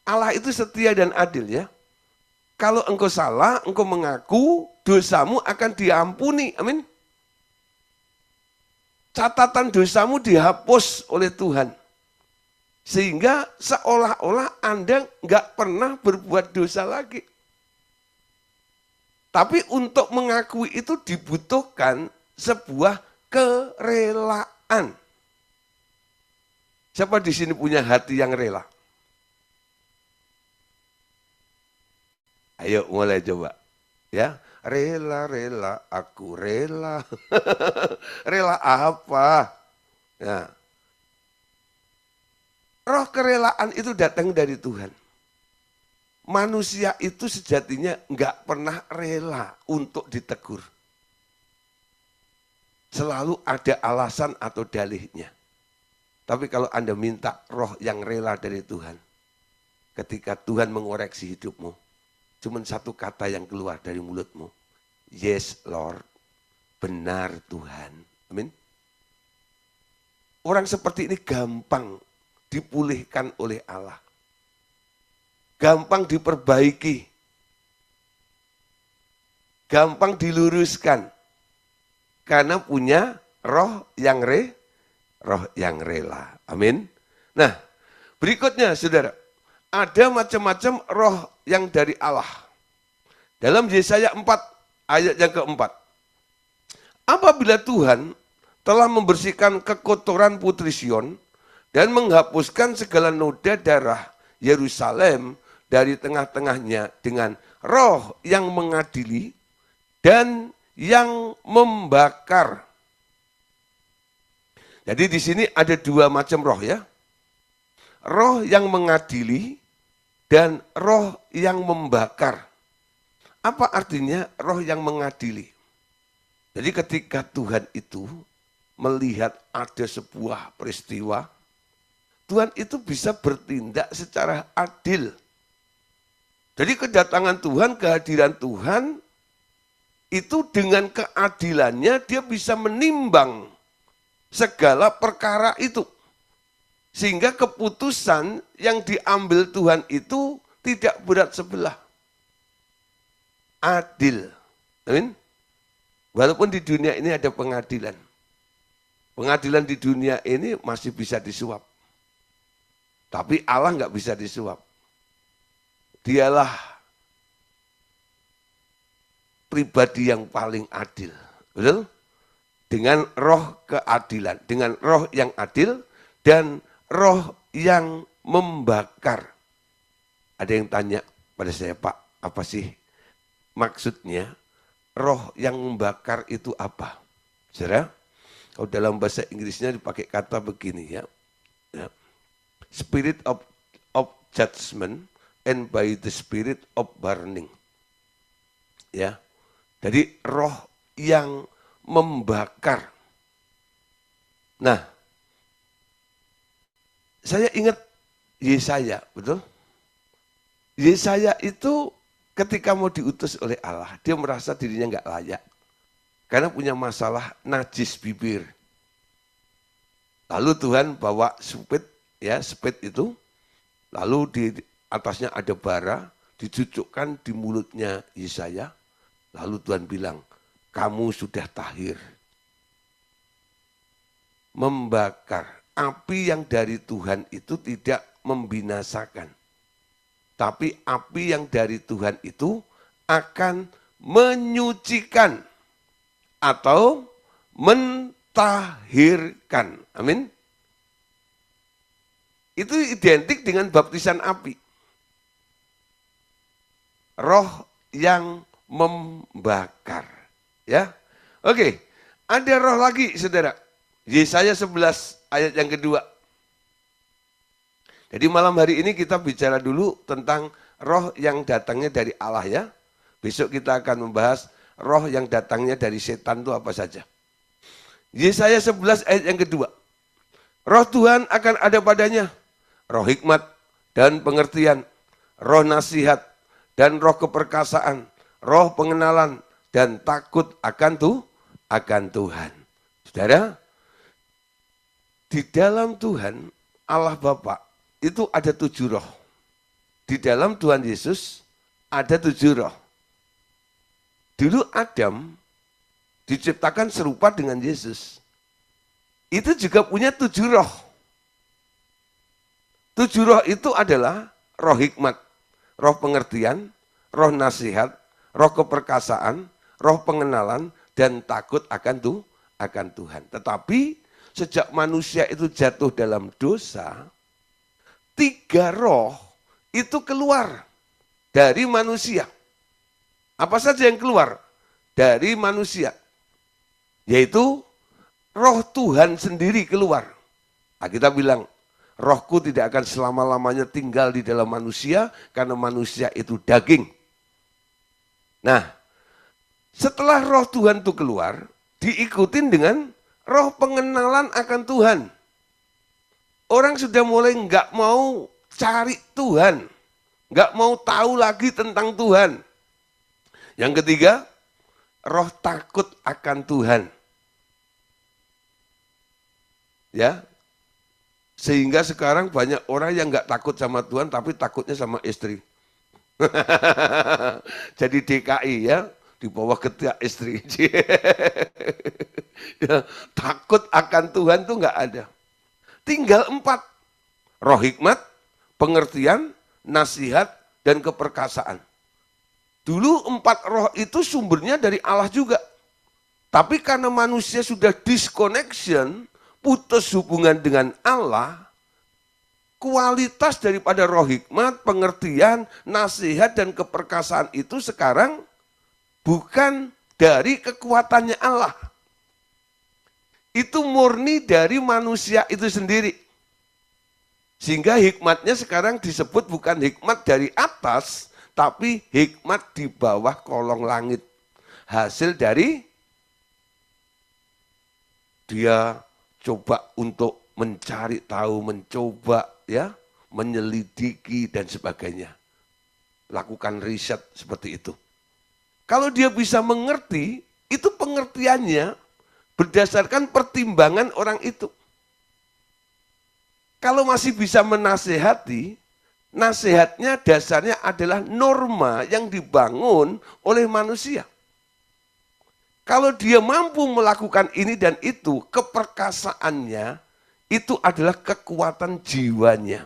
Allah itu setia dan adil ya. Kalau engkau salah, engkau mengaku, dosamu akan diampuni. Amin. Catatan dosamu dihapus oleh Tuhan. Sehingga seolah-olah Anda nggak pernah berbuat dosa lagi. Tapi untuk mengakui itu dibutuhkan sebuah kerelaan. Siapa di sini punya hati yang rela? Ayo mulai coba. Ya, rela, aku rela. Rela apa? Ya. Roh kerelaan itu datang dari Tuhan. Manusia itu sejatinya nggak pernah rela untuk ditegur. Selalu ada alasan atau dalihnya. Tapi kalau Anda minta roh yang rela dari Tuhan, ketika Tuhan mengoreksi hidupmu, cuma satu kata yang keluar dari mulutmu. Yes Lord, benar Tuhan. Amin. Orang seperti ini gampang dipulihkan oleh Allah. Gampang diperbaiki. Gampang diluruskan. Karena punya roh yang rela. Amin. Nah, berikutnya saudara. Ada macam-macam roh yang dari Allah. Dalam Yesaya 4 ayat yang keempat. Apabila Tuhan telah membersihkan kekotoran Putri Sion dan menghapuskan segala noda darah Yerusalem dari tengah-tengahnya dengan roh yang mengadili dan yang membakar. Jadi di sini ada dua macam roh ya. Roh yang mengadili dan roh yang membakar. Apa artinya roh yang mengadili? Jadi ketika Tuhan itu melihat ada sebuah peristiwa, Tuhan itu bisa bertindak secara adil. Jadi kedatangan Tuhan, kehadiran Tuhan, itu dengan keadilannya dia bisa menimbang segala perkara itu. Sehingga keputusan yang diambil Tuhan itu tidak berat sebelah. Adil. Amin. Walaupun di dunia ini ada pengadilan. Pengadilan di dunia ini masih bisa disuap. Tapi Allah nggak bisa disuap. Dialah pribadi yang paling adil. Betul? Dengan roh keadilan. Dengan roh yang adil dan roh yang membakar. Ada yang tanya pada saya, Pak, apa sih maksudnya roh yang membakar itu apa? Saudara, kalau dalam bahasa Inggrisnya dipakai kata begini ya. Spirit of judgment and by the spirit of burning. Ya. Jadi roh yang membakar. Nah, saya ingat Yesaya, betul? Yesaya itu ketika mau diutus oleh Allah, dia merasa dirinya nggak layak. Karena punya masalah najis bibir. Lalu Tuhan bawa supit, ya supit itu, lalu di atasnya ada bara, dicucukkan di mulutnya Yesaya. Lalu Tuhan bilang, kamu sudah tahir. Membakar. Api yang dari Tuhan itu tidak membinasakan. Tapi api yang dari Tuhan itu akan menyucikan atau mentahirkan. Amin. Itu identik dengan baptisan api. Roh yang membakar. Ya, oke. Ada roh lagi, saudara. Yesaya 11 ayat yang kedua. Jadi malam hari ini kita bicara dulu tentang roh yang datangnya dari Allah ya. Besok kita akan membahas roh yang datangnya dari setan itu apa saja. Yesaya 11 ayat yang kedua. Roh Tuhan akan ada padanya. Roh hikmat dan pengertian. Roh nasihat dan roh keperkasaan. Roh pengenalan dan takut akan Tuhan. Saudara, di dalam Tuhan Allah Bapa itu ada 7 roh. Di dalam Tuhan Yesus ada 7 roh. Dulu Adam diciptakan serupa dengan Yesus. Itu juga punya 7 roh. 7 roh itu adalah roh hikmat, roh pengertian, roh nasihat, roh keperkasaan, roh pengenalan, dan takut akan Tuhan. Tetapi sejak manusia itu jatuh dalam dosa, 3 roh itu keluar dari manusia. Apa saja yang keluar dari manusia? Yaitu roh Tuhan sendiri keluar. Nah, kita bilang, rohku tidak akan selama-lamanya tinggal di dalam manusia karena manusia itu daging. Nah, setelah roh Tuhan itu keluar, diikutin dengan roh pengenalan akan Tuhan. Orang sudah mulai nggak mau cari Tuhan, nggak mau tahu lagi tentang Tuhan. Yang ketiga, roh takut akan Tuhan. Ya, sehingga sekarang banyak orang yang nggak takut sama Tuhan, tapi takutnya sama istri. Jadi DKI ya, di bawah ketiak istri. Ya, takut akan Tuhan tuh nggak ada. Tinggal 4, roh hikmat, pengertian, nasihat, dan keperkasaan. Dulu 4 roh itu sumbernya dari Allah juga. Tapi karena manusia sudah disconnection, putus hubungan dengan Allah, kualitas daripada roh hikmat, pengertian, nasihat, dan keperkasaan itu sekarang bukan dari kekuatannya Allah. Itu murni dari manusia itu sendiri. Sehingga hikmatnya sekarang disebut bukan hikmat dari atas, tapi hikmat di bawah kolong langit. Hasil dari dia coba untuk mencari tahu, mencoba ya, menyelidiki dan sebagainya. Lakukan riset seperti itu. Kalau dia bisa mengerti, itu pengertiannya berdasarkan pertimbangan orang itu. Kalau masih bisa menasehati, nasihatnya dasarnya adalah norma yang dibangun oleh manusia. Kalau dia mampu melakukan ini dan itu, keperkasaannya itu adalah kekuatan jiwanya.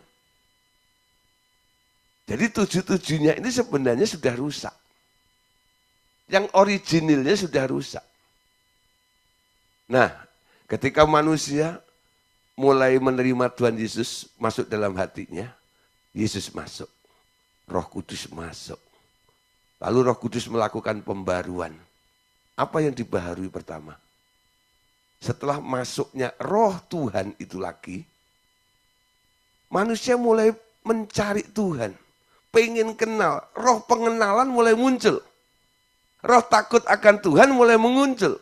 Jadi 7-7-nya ini sebenarnya sudah rusak. Yang originalnya sudah rusak. Nah, ketika manusia mulai menerima Tuhan Yesus masuk dalam hatinya, Yesus masuk, Roh Kudus masuk. Lalu Roh Kudus melakukan pembaruan. Apa yang dibaharui pertama? Setelah masuknya Roh Tuhan itu lagi, manusia mulai mencari Tuhan, pengen kenal, roh pengenalan mulai muncul. Roh takut akan Tuhan mulai muncul.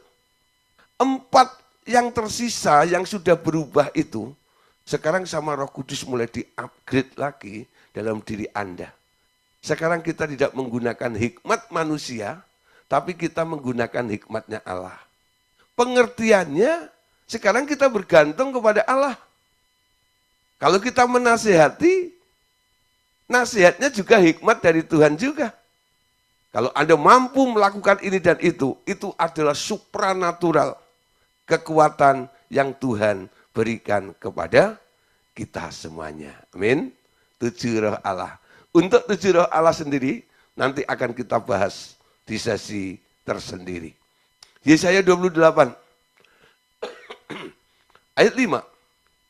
4 yang tersisa yang sudah berubah itu, sekarang sama Roh Kudus mulai di-upgrade lagi dalam diri Anda. Sekarang kita tidak menggunakan hikmat manusia, tapi kita menggunakan hikmatnya Allah. Pengertiannya, sekarang kita bergantung kepada Allah. Kalau kita menasihati, nasihatnya juga hikmat dari Tuhan juga. Kalau Anda mampu melakukan ini dan itu adalah supranatural. Kekuatan yang Tuhan berikan kepada kita semuanya. Amin. 7 roh Allah. Untuk 7 roh Allah sendiri, nanti akan kita bahas di sesi tersendiri. Yesaya 28, ayat 5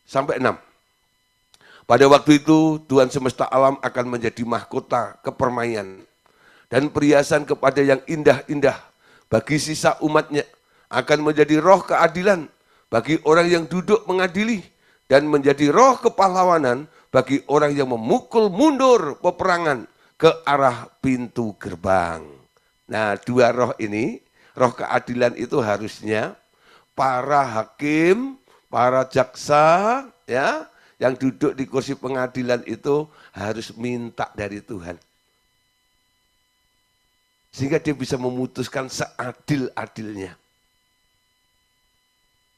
sampai 6. Pada waktu itu Tuhan semesta alam akan menjadi mahkota kepermainan. dan perhiasan kepada yang indah-indah bagi sisa umatnya, akan menjadi roh keadilan bagi orang yang duduk mengadili, dan menjadi roh kepahlawanan bagi orang yang memukul mundur peperangan ke arah pintu gerbang. Nah, dua roh ini, roh keadilan itu harusnya para hakim, para jaksa, ya, yang duduk di kursi pengadilan itu harus minta dari Tuhan. Sehingga dia bisa memutuskan seadil-adilnya.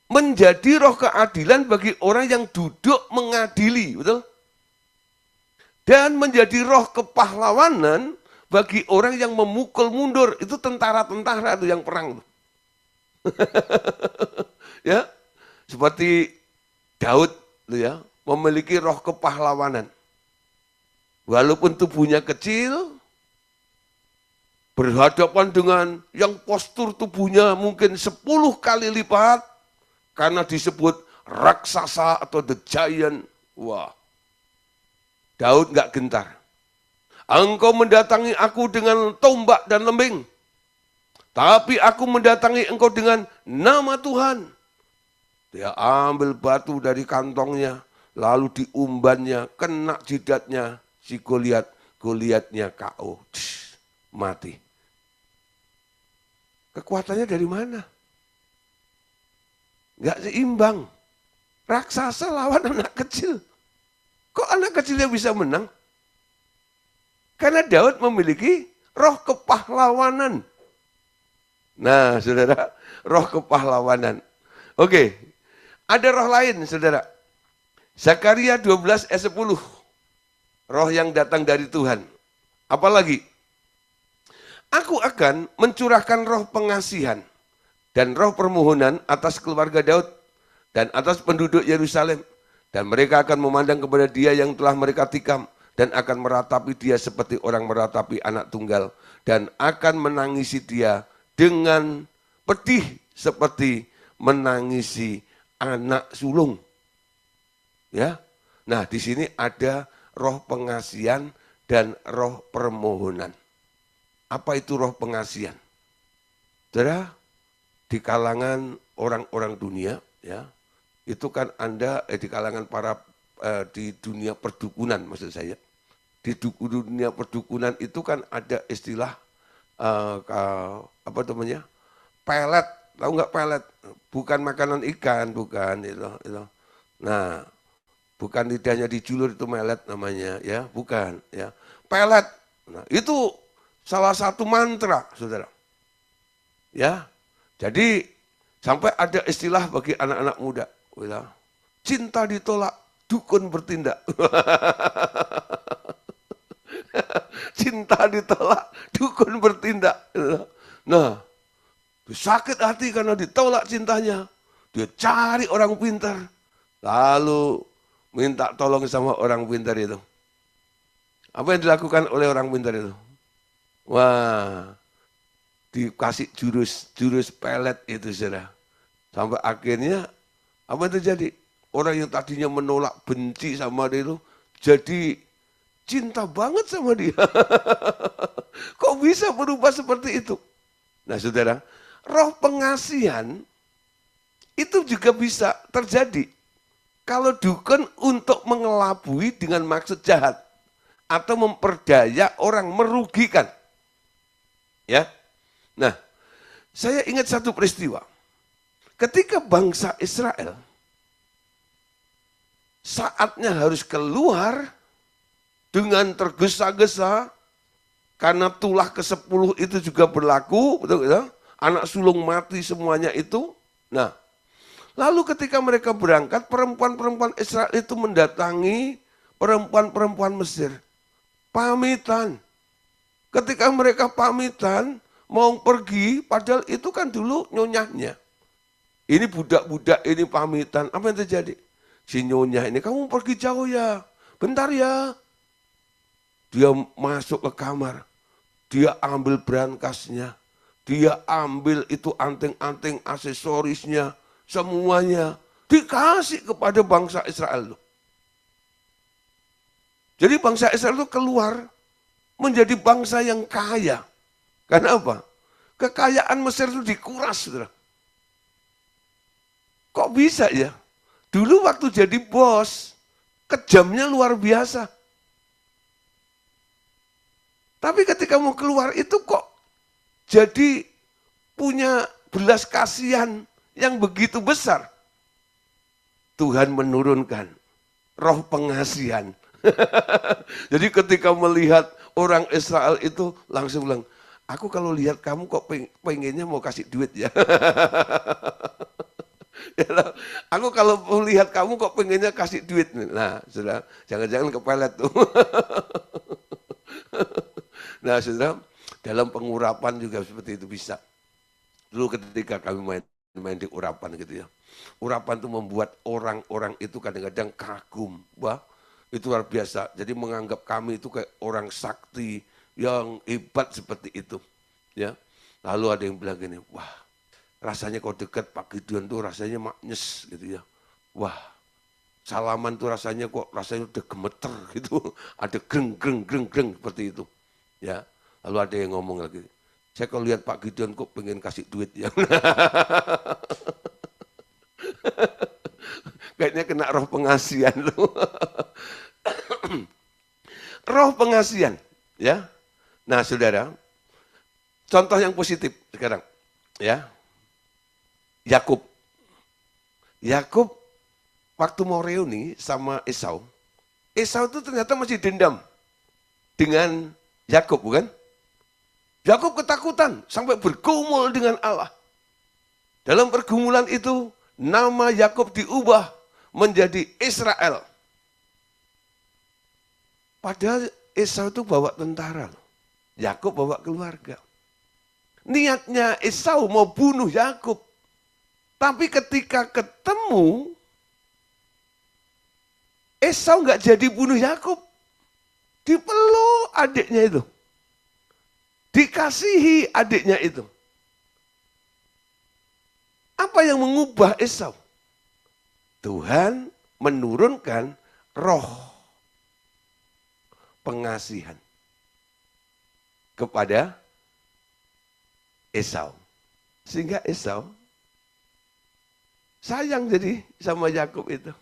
Menjadi roh keadilan bagi orang yang duduk mengadili, betul? Dan menjadi roh kepahlawanan bagi orang yang memukul mundur. Itu tentara-tentara itu yang perang. Ya, seperti Daud, ya, memiliki roh kepahlawanan. Walaupun tubuhnya kecil, berhadapan dengan yang postur tubuhnya mungkin 10 kali lipat, karena disebut raksasa atau the giant. Wah, Daud nggak gentar. Engkau mendatangi aku dengan tombak dan lembing, tapi aku mendatangi engkau dengan nama Tuhan. Dia ambil batu dari kantongnya, lalu diumbannya, kena jidatnya si Goliat. Goliatnya KO, mati. Kekuatannya dari mana? Nggak seimbang. Raksasa lawan anak kecil. Kok anak kecilnya bisa menang? Karena Daud memiliki roh kepahlawanan. Nah, saudara, roh kepahlawanan. Oke, ada roh lain, saudara. Zakaria 12 ayat 10. Roh yang datang dari Tuhan. Apalagi? Aku akan mencurahkan roh pengasihan dan roh permohonan atas keluarga Daud dan atas penduduk Yerusalem. Dan mereka akan memandang kepada dia yang telah mereka tikam, dan akan meratapi dia seperti orang meratapi anak tunggal, dan akan menangisi dia dengan pedih seperti menangisi anak sulung. Ya, nah di sini ada roh pengasihan dan roh permohonan. Apa itu roh pengasihan? Saudara, di kalangan orang-orang dunia, ya, itu kan Anda di kalangan para di dunia perdukunan, maksud saya. Di dunia perdukunan itu kan ada istilah apa namanya? Pelet. Tahu nggak pelet? Bukan makanan ikan, bukan itu. Nah, bukan lidahnya dijulur itu melet namanya, ya, bukan, ya. Pelet. Nah, itu salah satu mantra, saudara. Ya, jadi sampai ada istilah bagi anak-anak muda, cinta ditolak, dukun bertindak. Cinta ditolak, dukun bertindak. Nah, sakit hati karena ditolak cintanya. Dia cari orang pintar, lalu minta tolong sama orang pintar itu. Apa yang dilakukan oleh orang pintar itu? Wah, dikasih jurus pelet itu, saudara. Sampai akhirnya apa yang terjadi? Orang yang tadinya menolak, benci sama dia itu jadi cinta banget sama dia. Kok bisa berubah seperti itu? Nah, saudara, roh pengasihan itu juga bisa terjadi kalau dukun untuk mengelabui dengan maksud jahat atau memperdaya orang, merugikan. Ya. Nah, saya ingat satu peristiwa. Ketika bangsa Israel saatnya harus keluar dengan tergesa-gesa, karena tulah ke-10 itu juga berlaku, betul, ya? Anak sulung mati semuanya itu. Nah, lalu ketika mereka berangkat, perempuan-perempuan Israel itu mendatangi perempuan-perempuan Mesir. Pamitan. Ketika mereka pamitan, mau pergi, padahal itu kan dulu nyonyahnya. Ini budak-budak ini pamitan, apa yang terjadi? Si nyonya ini, kamu pergi jauh ya, bentar ya. Dia masuk ke kamar, dia ambil brankasnya, dia ambil itu anting-anting aksesorisnya, semuanya dikasih kepada bangsa Israel. Jadi bangsa Israel itu keluar menjadi bangsa yang kaya. Karena apa? Kekayaan Mesir itu dikuras, saudara. Kok bisa ya? Dulu waktu jadi bos, kejamnya luar biasa. Tapi ketika mau keluar itu kok jadi punya belas kasihan yang begitu besar. Tuhan menurunkan roh pengasihan. Jadi ketika melihat orang Israel itu langsung bilang, aku kalau lihat kamu kok pengennya mau kasih duit ya. Aku kalau melihat kamu kok pengennya kasih duit. Nah, saudara, jangan-jangan kepelet tuh. Nah, saudara, dalam pengurapan juga seperti itu bisa. Dulu ketika kami main di urapan gitu ya. Urapan itu membuat orang-orang itu kadang-kadang kagum. Wah, itu luar biasa. Jadi menganggap kami itu kayak orang sakti yang hebat seperti itu. Ya. Lalu ada yang bilang gini, wah, rasanya kalau dekat Pak Gideon tuh rasanya maknyes gitu ya. Wah, salaman tuh rasanya udah gemeter gitu. Ada greng seperti itu. Ya. Lalu ada yang ngomong lagi, saya kalau lihat Pak Gideon kok pengen kasih duit ya. Kayaknya kena roh pengasihan loh. Roh pengasihan, ya. Nah, saudara, contoh yang positif sekarang, ya. Yakub. Yakub waktu mau reuni sama Esau, Esau itu ternyata masih dendam dengan Yakub, bukan? Yakub ketakutan sampai bergumul dengan Allah. Dalam pergumulan itu, nama Yakub diubah menjadi Israel. Padahal Esau itu bawa tentara, Yakub bawa keluarga. Niatnya Esau mau bunuh Yakub. Tapi ketika ketemu, Esau nggak jadi bunuh Yakub. Dipeluk adiknya itu. Dikasihi adiknya itu. Apa yang mengubah Esau? Tuhan menurunkan roh pengasihan kepada Esau. Sehingga Esau sayang jadi sama Yakub itu.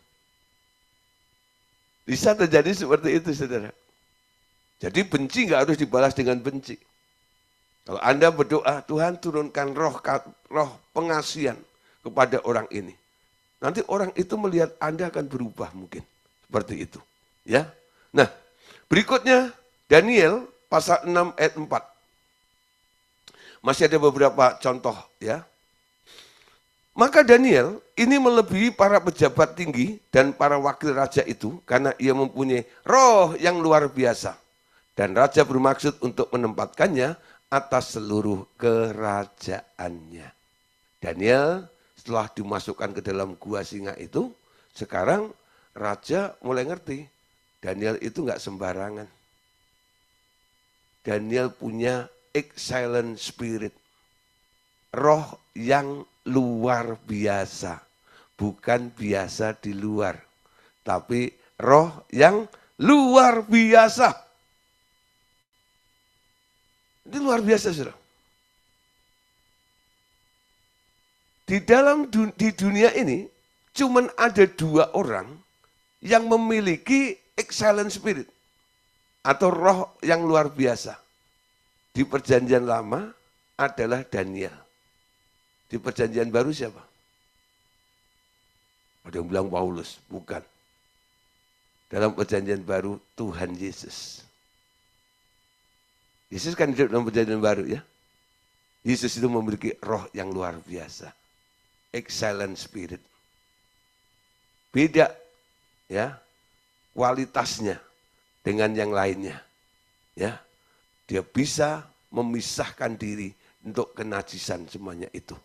Bisa terjadi seperti itu, saudara. Jadi benci nggak harus dibalas dengan benci. Kalau Anda berdoa, Tuhan turunkan roh pengasihan kepada orang ini. Nanti orang itu melihat Anda akan berubah mungkin. Seperti itu. Ya. Nah, berikutnya Daniel pasal 6 ayat 4. Masih ada beberapa contoh ya. Maka Daniel ini melebihi para pejabat tinggi dan para wakil raja itu karena ia mempunyai roh yang luar biasa. Dan raja bermaksud untuk menempatkannya atas seluruh kerajaannya. Daniel setelah dimasukkan ke dalam gua singa itu, sekarang raja mulai ngerti. Daniel itu nggak sembarangan. Daniel punya excellent spirit. Roh yang luar biasa. Bukan biasa di luar. Tapi roh yang luar biasa. Ini luar biasa, saudara. Di dunia ini, cuman ada 2 orang yang memiliki excellent spirit. Atau roh yang luar biasa. Di perjanjian lama adalah Daniel. Di perjanjian baru siapa? Ada yang bilang Paulus, bukan. Dalam perjanjian baru Tuhan Yesus. Yesus kan hidup dalam perjanjian baru ya. Yesus itu memiliki roh yang luar biasa. Excellent spirit. Beda ya kualitasnya dengan yang lainnya. Ya. Dia bisa memisahkan diri untuk kenajisan semuanya itu.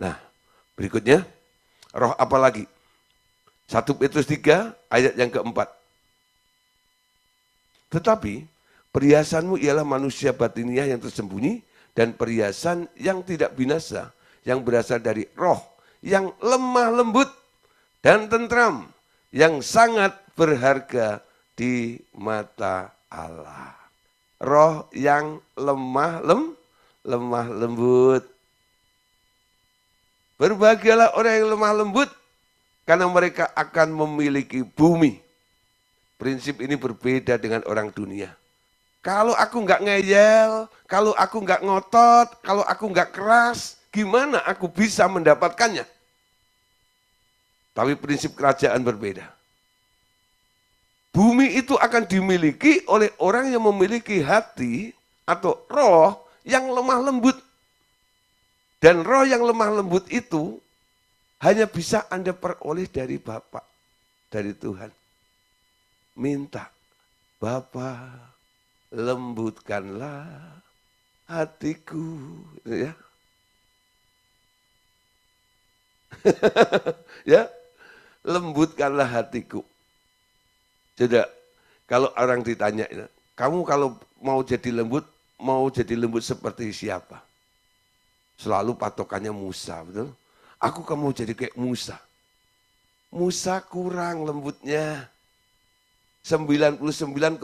Nah, berikutnya roh apa lagi? 1 Petrus 3 ayat yang keempat. Tetapi perhiasanmu ialah manusia batiniah yang tersembunyi dan perhiasan yang tidak binasa yang berasal dari roh yang lemah lembut dan tentram yang sangat berharga di mata Allah. roh yang lemah lembut. Berbahagialah orang yang lemah lembut, karena mereka akan memiliki bumi. Prinsip ini berbeda dengan orang dunia. Kalau aku nggak ngeyel, kalau aku nggak ngotot, kalau aku nggak keras, gimana aku bisa mendapatkannya? Tapi prinsip kerajaan berbeda. Bumi itu akan dimiliki oleh orang yang memiliki hati atau roh yang lemah lembut. Dan roh yang lemah lembut itu hanya bisa Anda peroleh dari Bapa, dari Tuhan. Minta, Bapa, lembutkanlah hatiku, ya. Ya, lembutkanlah hatiku. Sudah, kalau orang ditanya, kamu kalau mau jadi lembut seperti siapa? Selalu patokannya Musa, betul? Aku kamu jadi kayak Musa. Musa kurang lembutnya. 99,9%.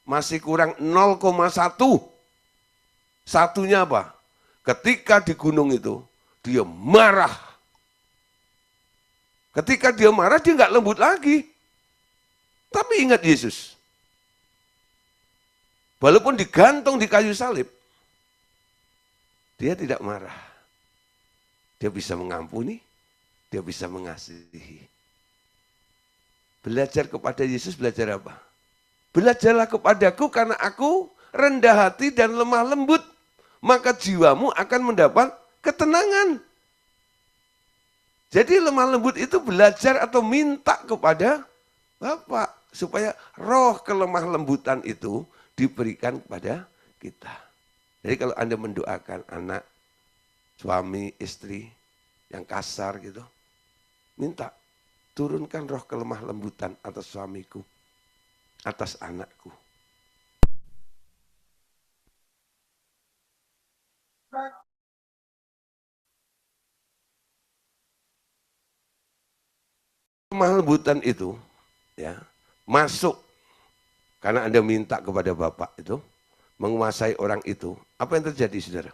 Masih kurang 0,1. Satunya apa? Ketika di gunung itu, dia marah. Ketika dia marah, dia nggak lembut lagi. Tapi ingat Yesus. Walaupun digantung di kayu salib, dia tidak marah. Dia bisa mengampuni, dia bisa mengasihi. Belajar kepada Yesus, belajar apa? Belajarlah kepadaku karena aku rendah hati dan lemah lembut. Maka jiwamu akan mendapat ketenangan. Jadi lemah lembut itu belajar atau minta kepada Bapa. Supaya roh kelemah lembutan itu diberikan kepada kita. Jadi kalau Anda mendoakan anak, suami, istri yang kasar gitu, minta. Turunkan roh kelemah lembutan atas suamiku, atas anakku. Kelemah lembutan itu ya masuk karena Anda minta kepada Bapak itu, menguasai orang itu. Apa yang terjadi, saudara?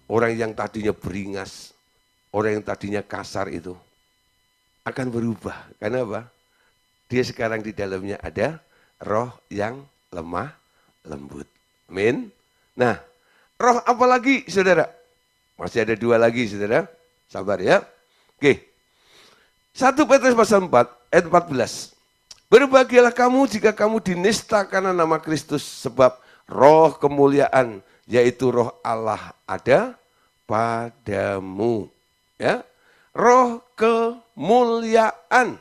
Orang yang tadinya beringas, orang yang tadinya kasar itu akan berubah. Karena apa? Dia sekarang di dalamnya ada roh yang lemah lembut. Amin. Nah, roh apa lagi, saudara? Masih ada 2 lagi, saudara. Sabar ya. Oke. 1 Petrus pasal 4 ayat 14. Berbahagialah kamu jika kamu dinista karena nama Kristus, sebab roh kemuliaan, yaitu roh Allah ada padamu. Ya. Roh kemuliaan.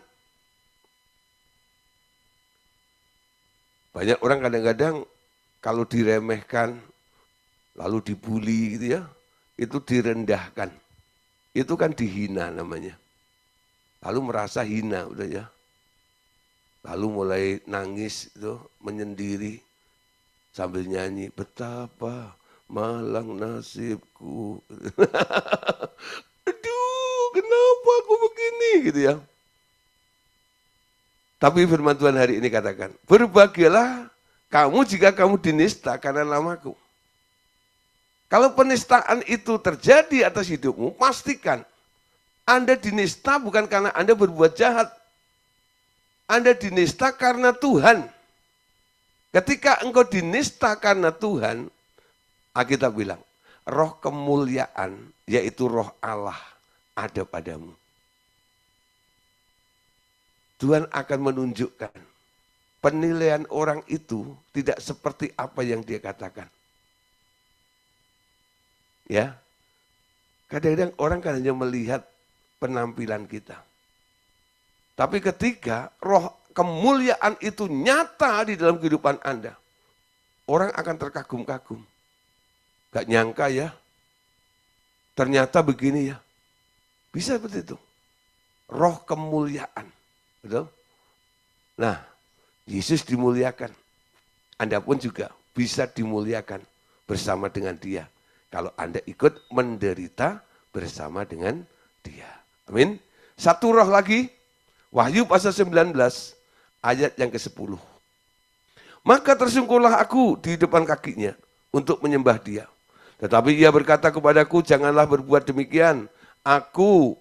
Banyak orang kadang-kadang kalau diremehkan, lalu dibully gitu ya, itu direndahkan. Itu kan dihina namanya. Lalu merasa hina udah ya. Lalu mulai nangis itu, menyendiri sambil nyanyi, betapa malang nasibku. Aduh, kenapa aku begini gitu ya. Tapi firman Tuhan hari ini katakan, berbahagialah kamu jika kamu dinista karena namaku. Kalau penistaan itu terjadi atas hidupmu, pastikan Anda dinista bukan karena Anda berbuat jahat. Anda dinista karena Tuhan. Ketika engkau dinista karena Tuhan, Alkitab bilang, roh kemuliaan, yaitu roh Allah, ada padamu. Tuhan akan menunjukkan penilaian orang itu tidak seperti apa yang dia katakan. Ya, kadang-kadang orang kan hanya melihat penampilan kita. Tapi ketika roh kemuliaan itu nyata di dalam kehidupan Anda, orang akan terkagum-kagum. Gak nyangka ya, ternyata begini ya. Bisa seperti itu. Roh kemuliaan. Betul? Nah, Yesus dimuliakan. Anda pun juga bisa dimuliakan bersama dengan dia. Kalau Anda ikut menderita bersama dengan dia. Amin. 1 roh lagi. Wahyu pasal 19 ayat yang ke-10. Maka tersungkurlah aku di depan kakinya untuk menyembah dia. Tetapi ia berkata kepadaku, janganlah berbuat demikian. Aku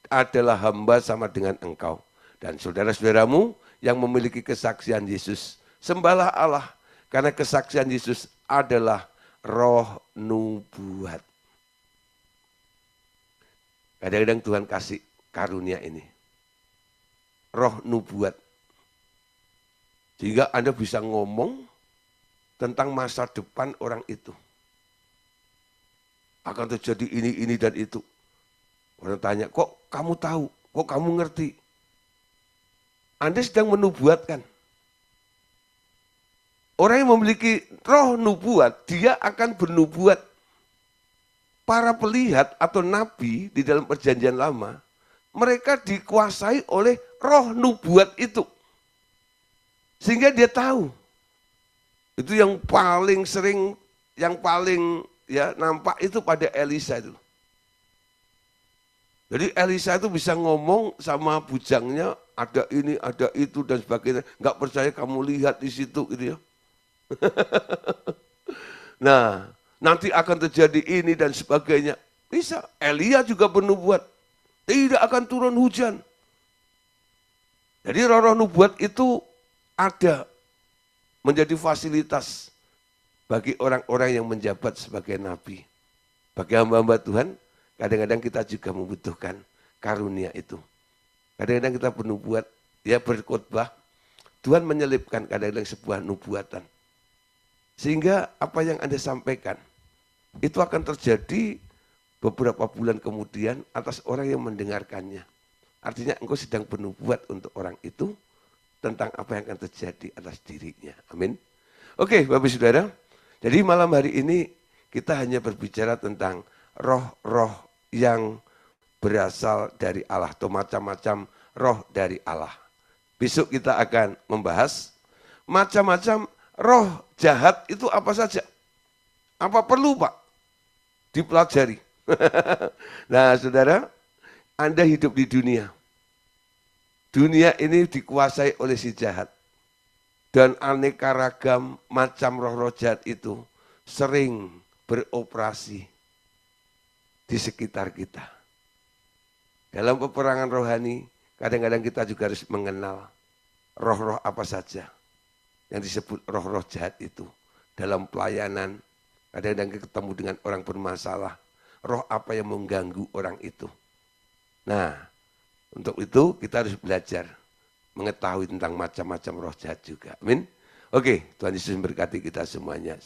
adalah hamba sama dengan engkau. Dan saudara-saudaramu yang memiliki kesaksian Yesus. Sembahlah Allah, karena kesaksian Yesus adalah roh nubuat. Kadang-kadang Tuhan kasih karunia ini. Roh nubuat. Sehingga Anda bisa ngomong tentang masa depan orang itu. Akan terjadi ini, dan itu. Orang tanya, kok kamu tahu? Kok kamu ngerti? Anda sedang menubuatkan. Orang yang memiliki roh nubuat, dia akan bernubuat. Para pelihat atau nabi di dalam perjanjian lama, mereka dikuasai oleh roh nubuat itu. Sehingga dia tahu. Itu yang paling sering, yang paling nampak itu pada Elisa itu. Jadi Elisa itu bisa ngomong sama bujangnya, ada ini, ada itu, dan sebagainya. Nggak percaya kamu lihat di situ gitu ya. Nah, nanti akan terjadi ini dan sebagainya. Bisa. Elia juga bernubuat. Tidak akan turun hujan. Jadi roh-roh nubuat itu ada menjadi fasilitas bagi orang-orang yang menjabat sebagai nabi. Bagi hamba-hamba Tuhan, kadang-kadang kita juga membutuhkan karunia itu. Kadang-kadang kita bernubuat, berkhotbah. Tuhan menyelipkan kadang-kadang sebuah nubuatan. Sehingga apa yang Anda sampaikan, itu akan terjadi beberapa bulan kemudian atas orang yang mendengarkannya. Artinya engkau sedang bernubuat untuk orang itu tentang apa yang akan terjadi atas dirinya. Amin. Oke, Bapak Saudara. Jadi malam hari ini kita hanya berbicara tentang roh-roh yang berasal dari Allah atau macam-macam roh dari Allah. Besok kita akan membahas macam-macam roh jahat itu apa saja. Apa perlu Pak dipelajari? Nah saudara, Anda hidup di dunia. Dunia ini dikuasai oleh si jahat. Dan aneka ragam macam roh-roh jahat itu sering beroperasi di sekitar kita. Dalam peperangan rohani, kadang-kadang kita juga harus mengenal roh-roh apa saja yang disebut roh-roh jahat itu. Dalam pelayanan, kadang-kadang ketemu dengan orang bermasalah, roh apa yang mengganggu orang itu. Nah, untuk itu kita harus belajar mengetahui tentang macam-macam roh jahat juga. Amin. Oke, Tuhan Yesus memberkati kita semuanya.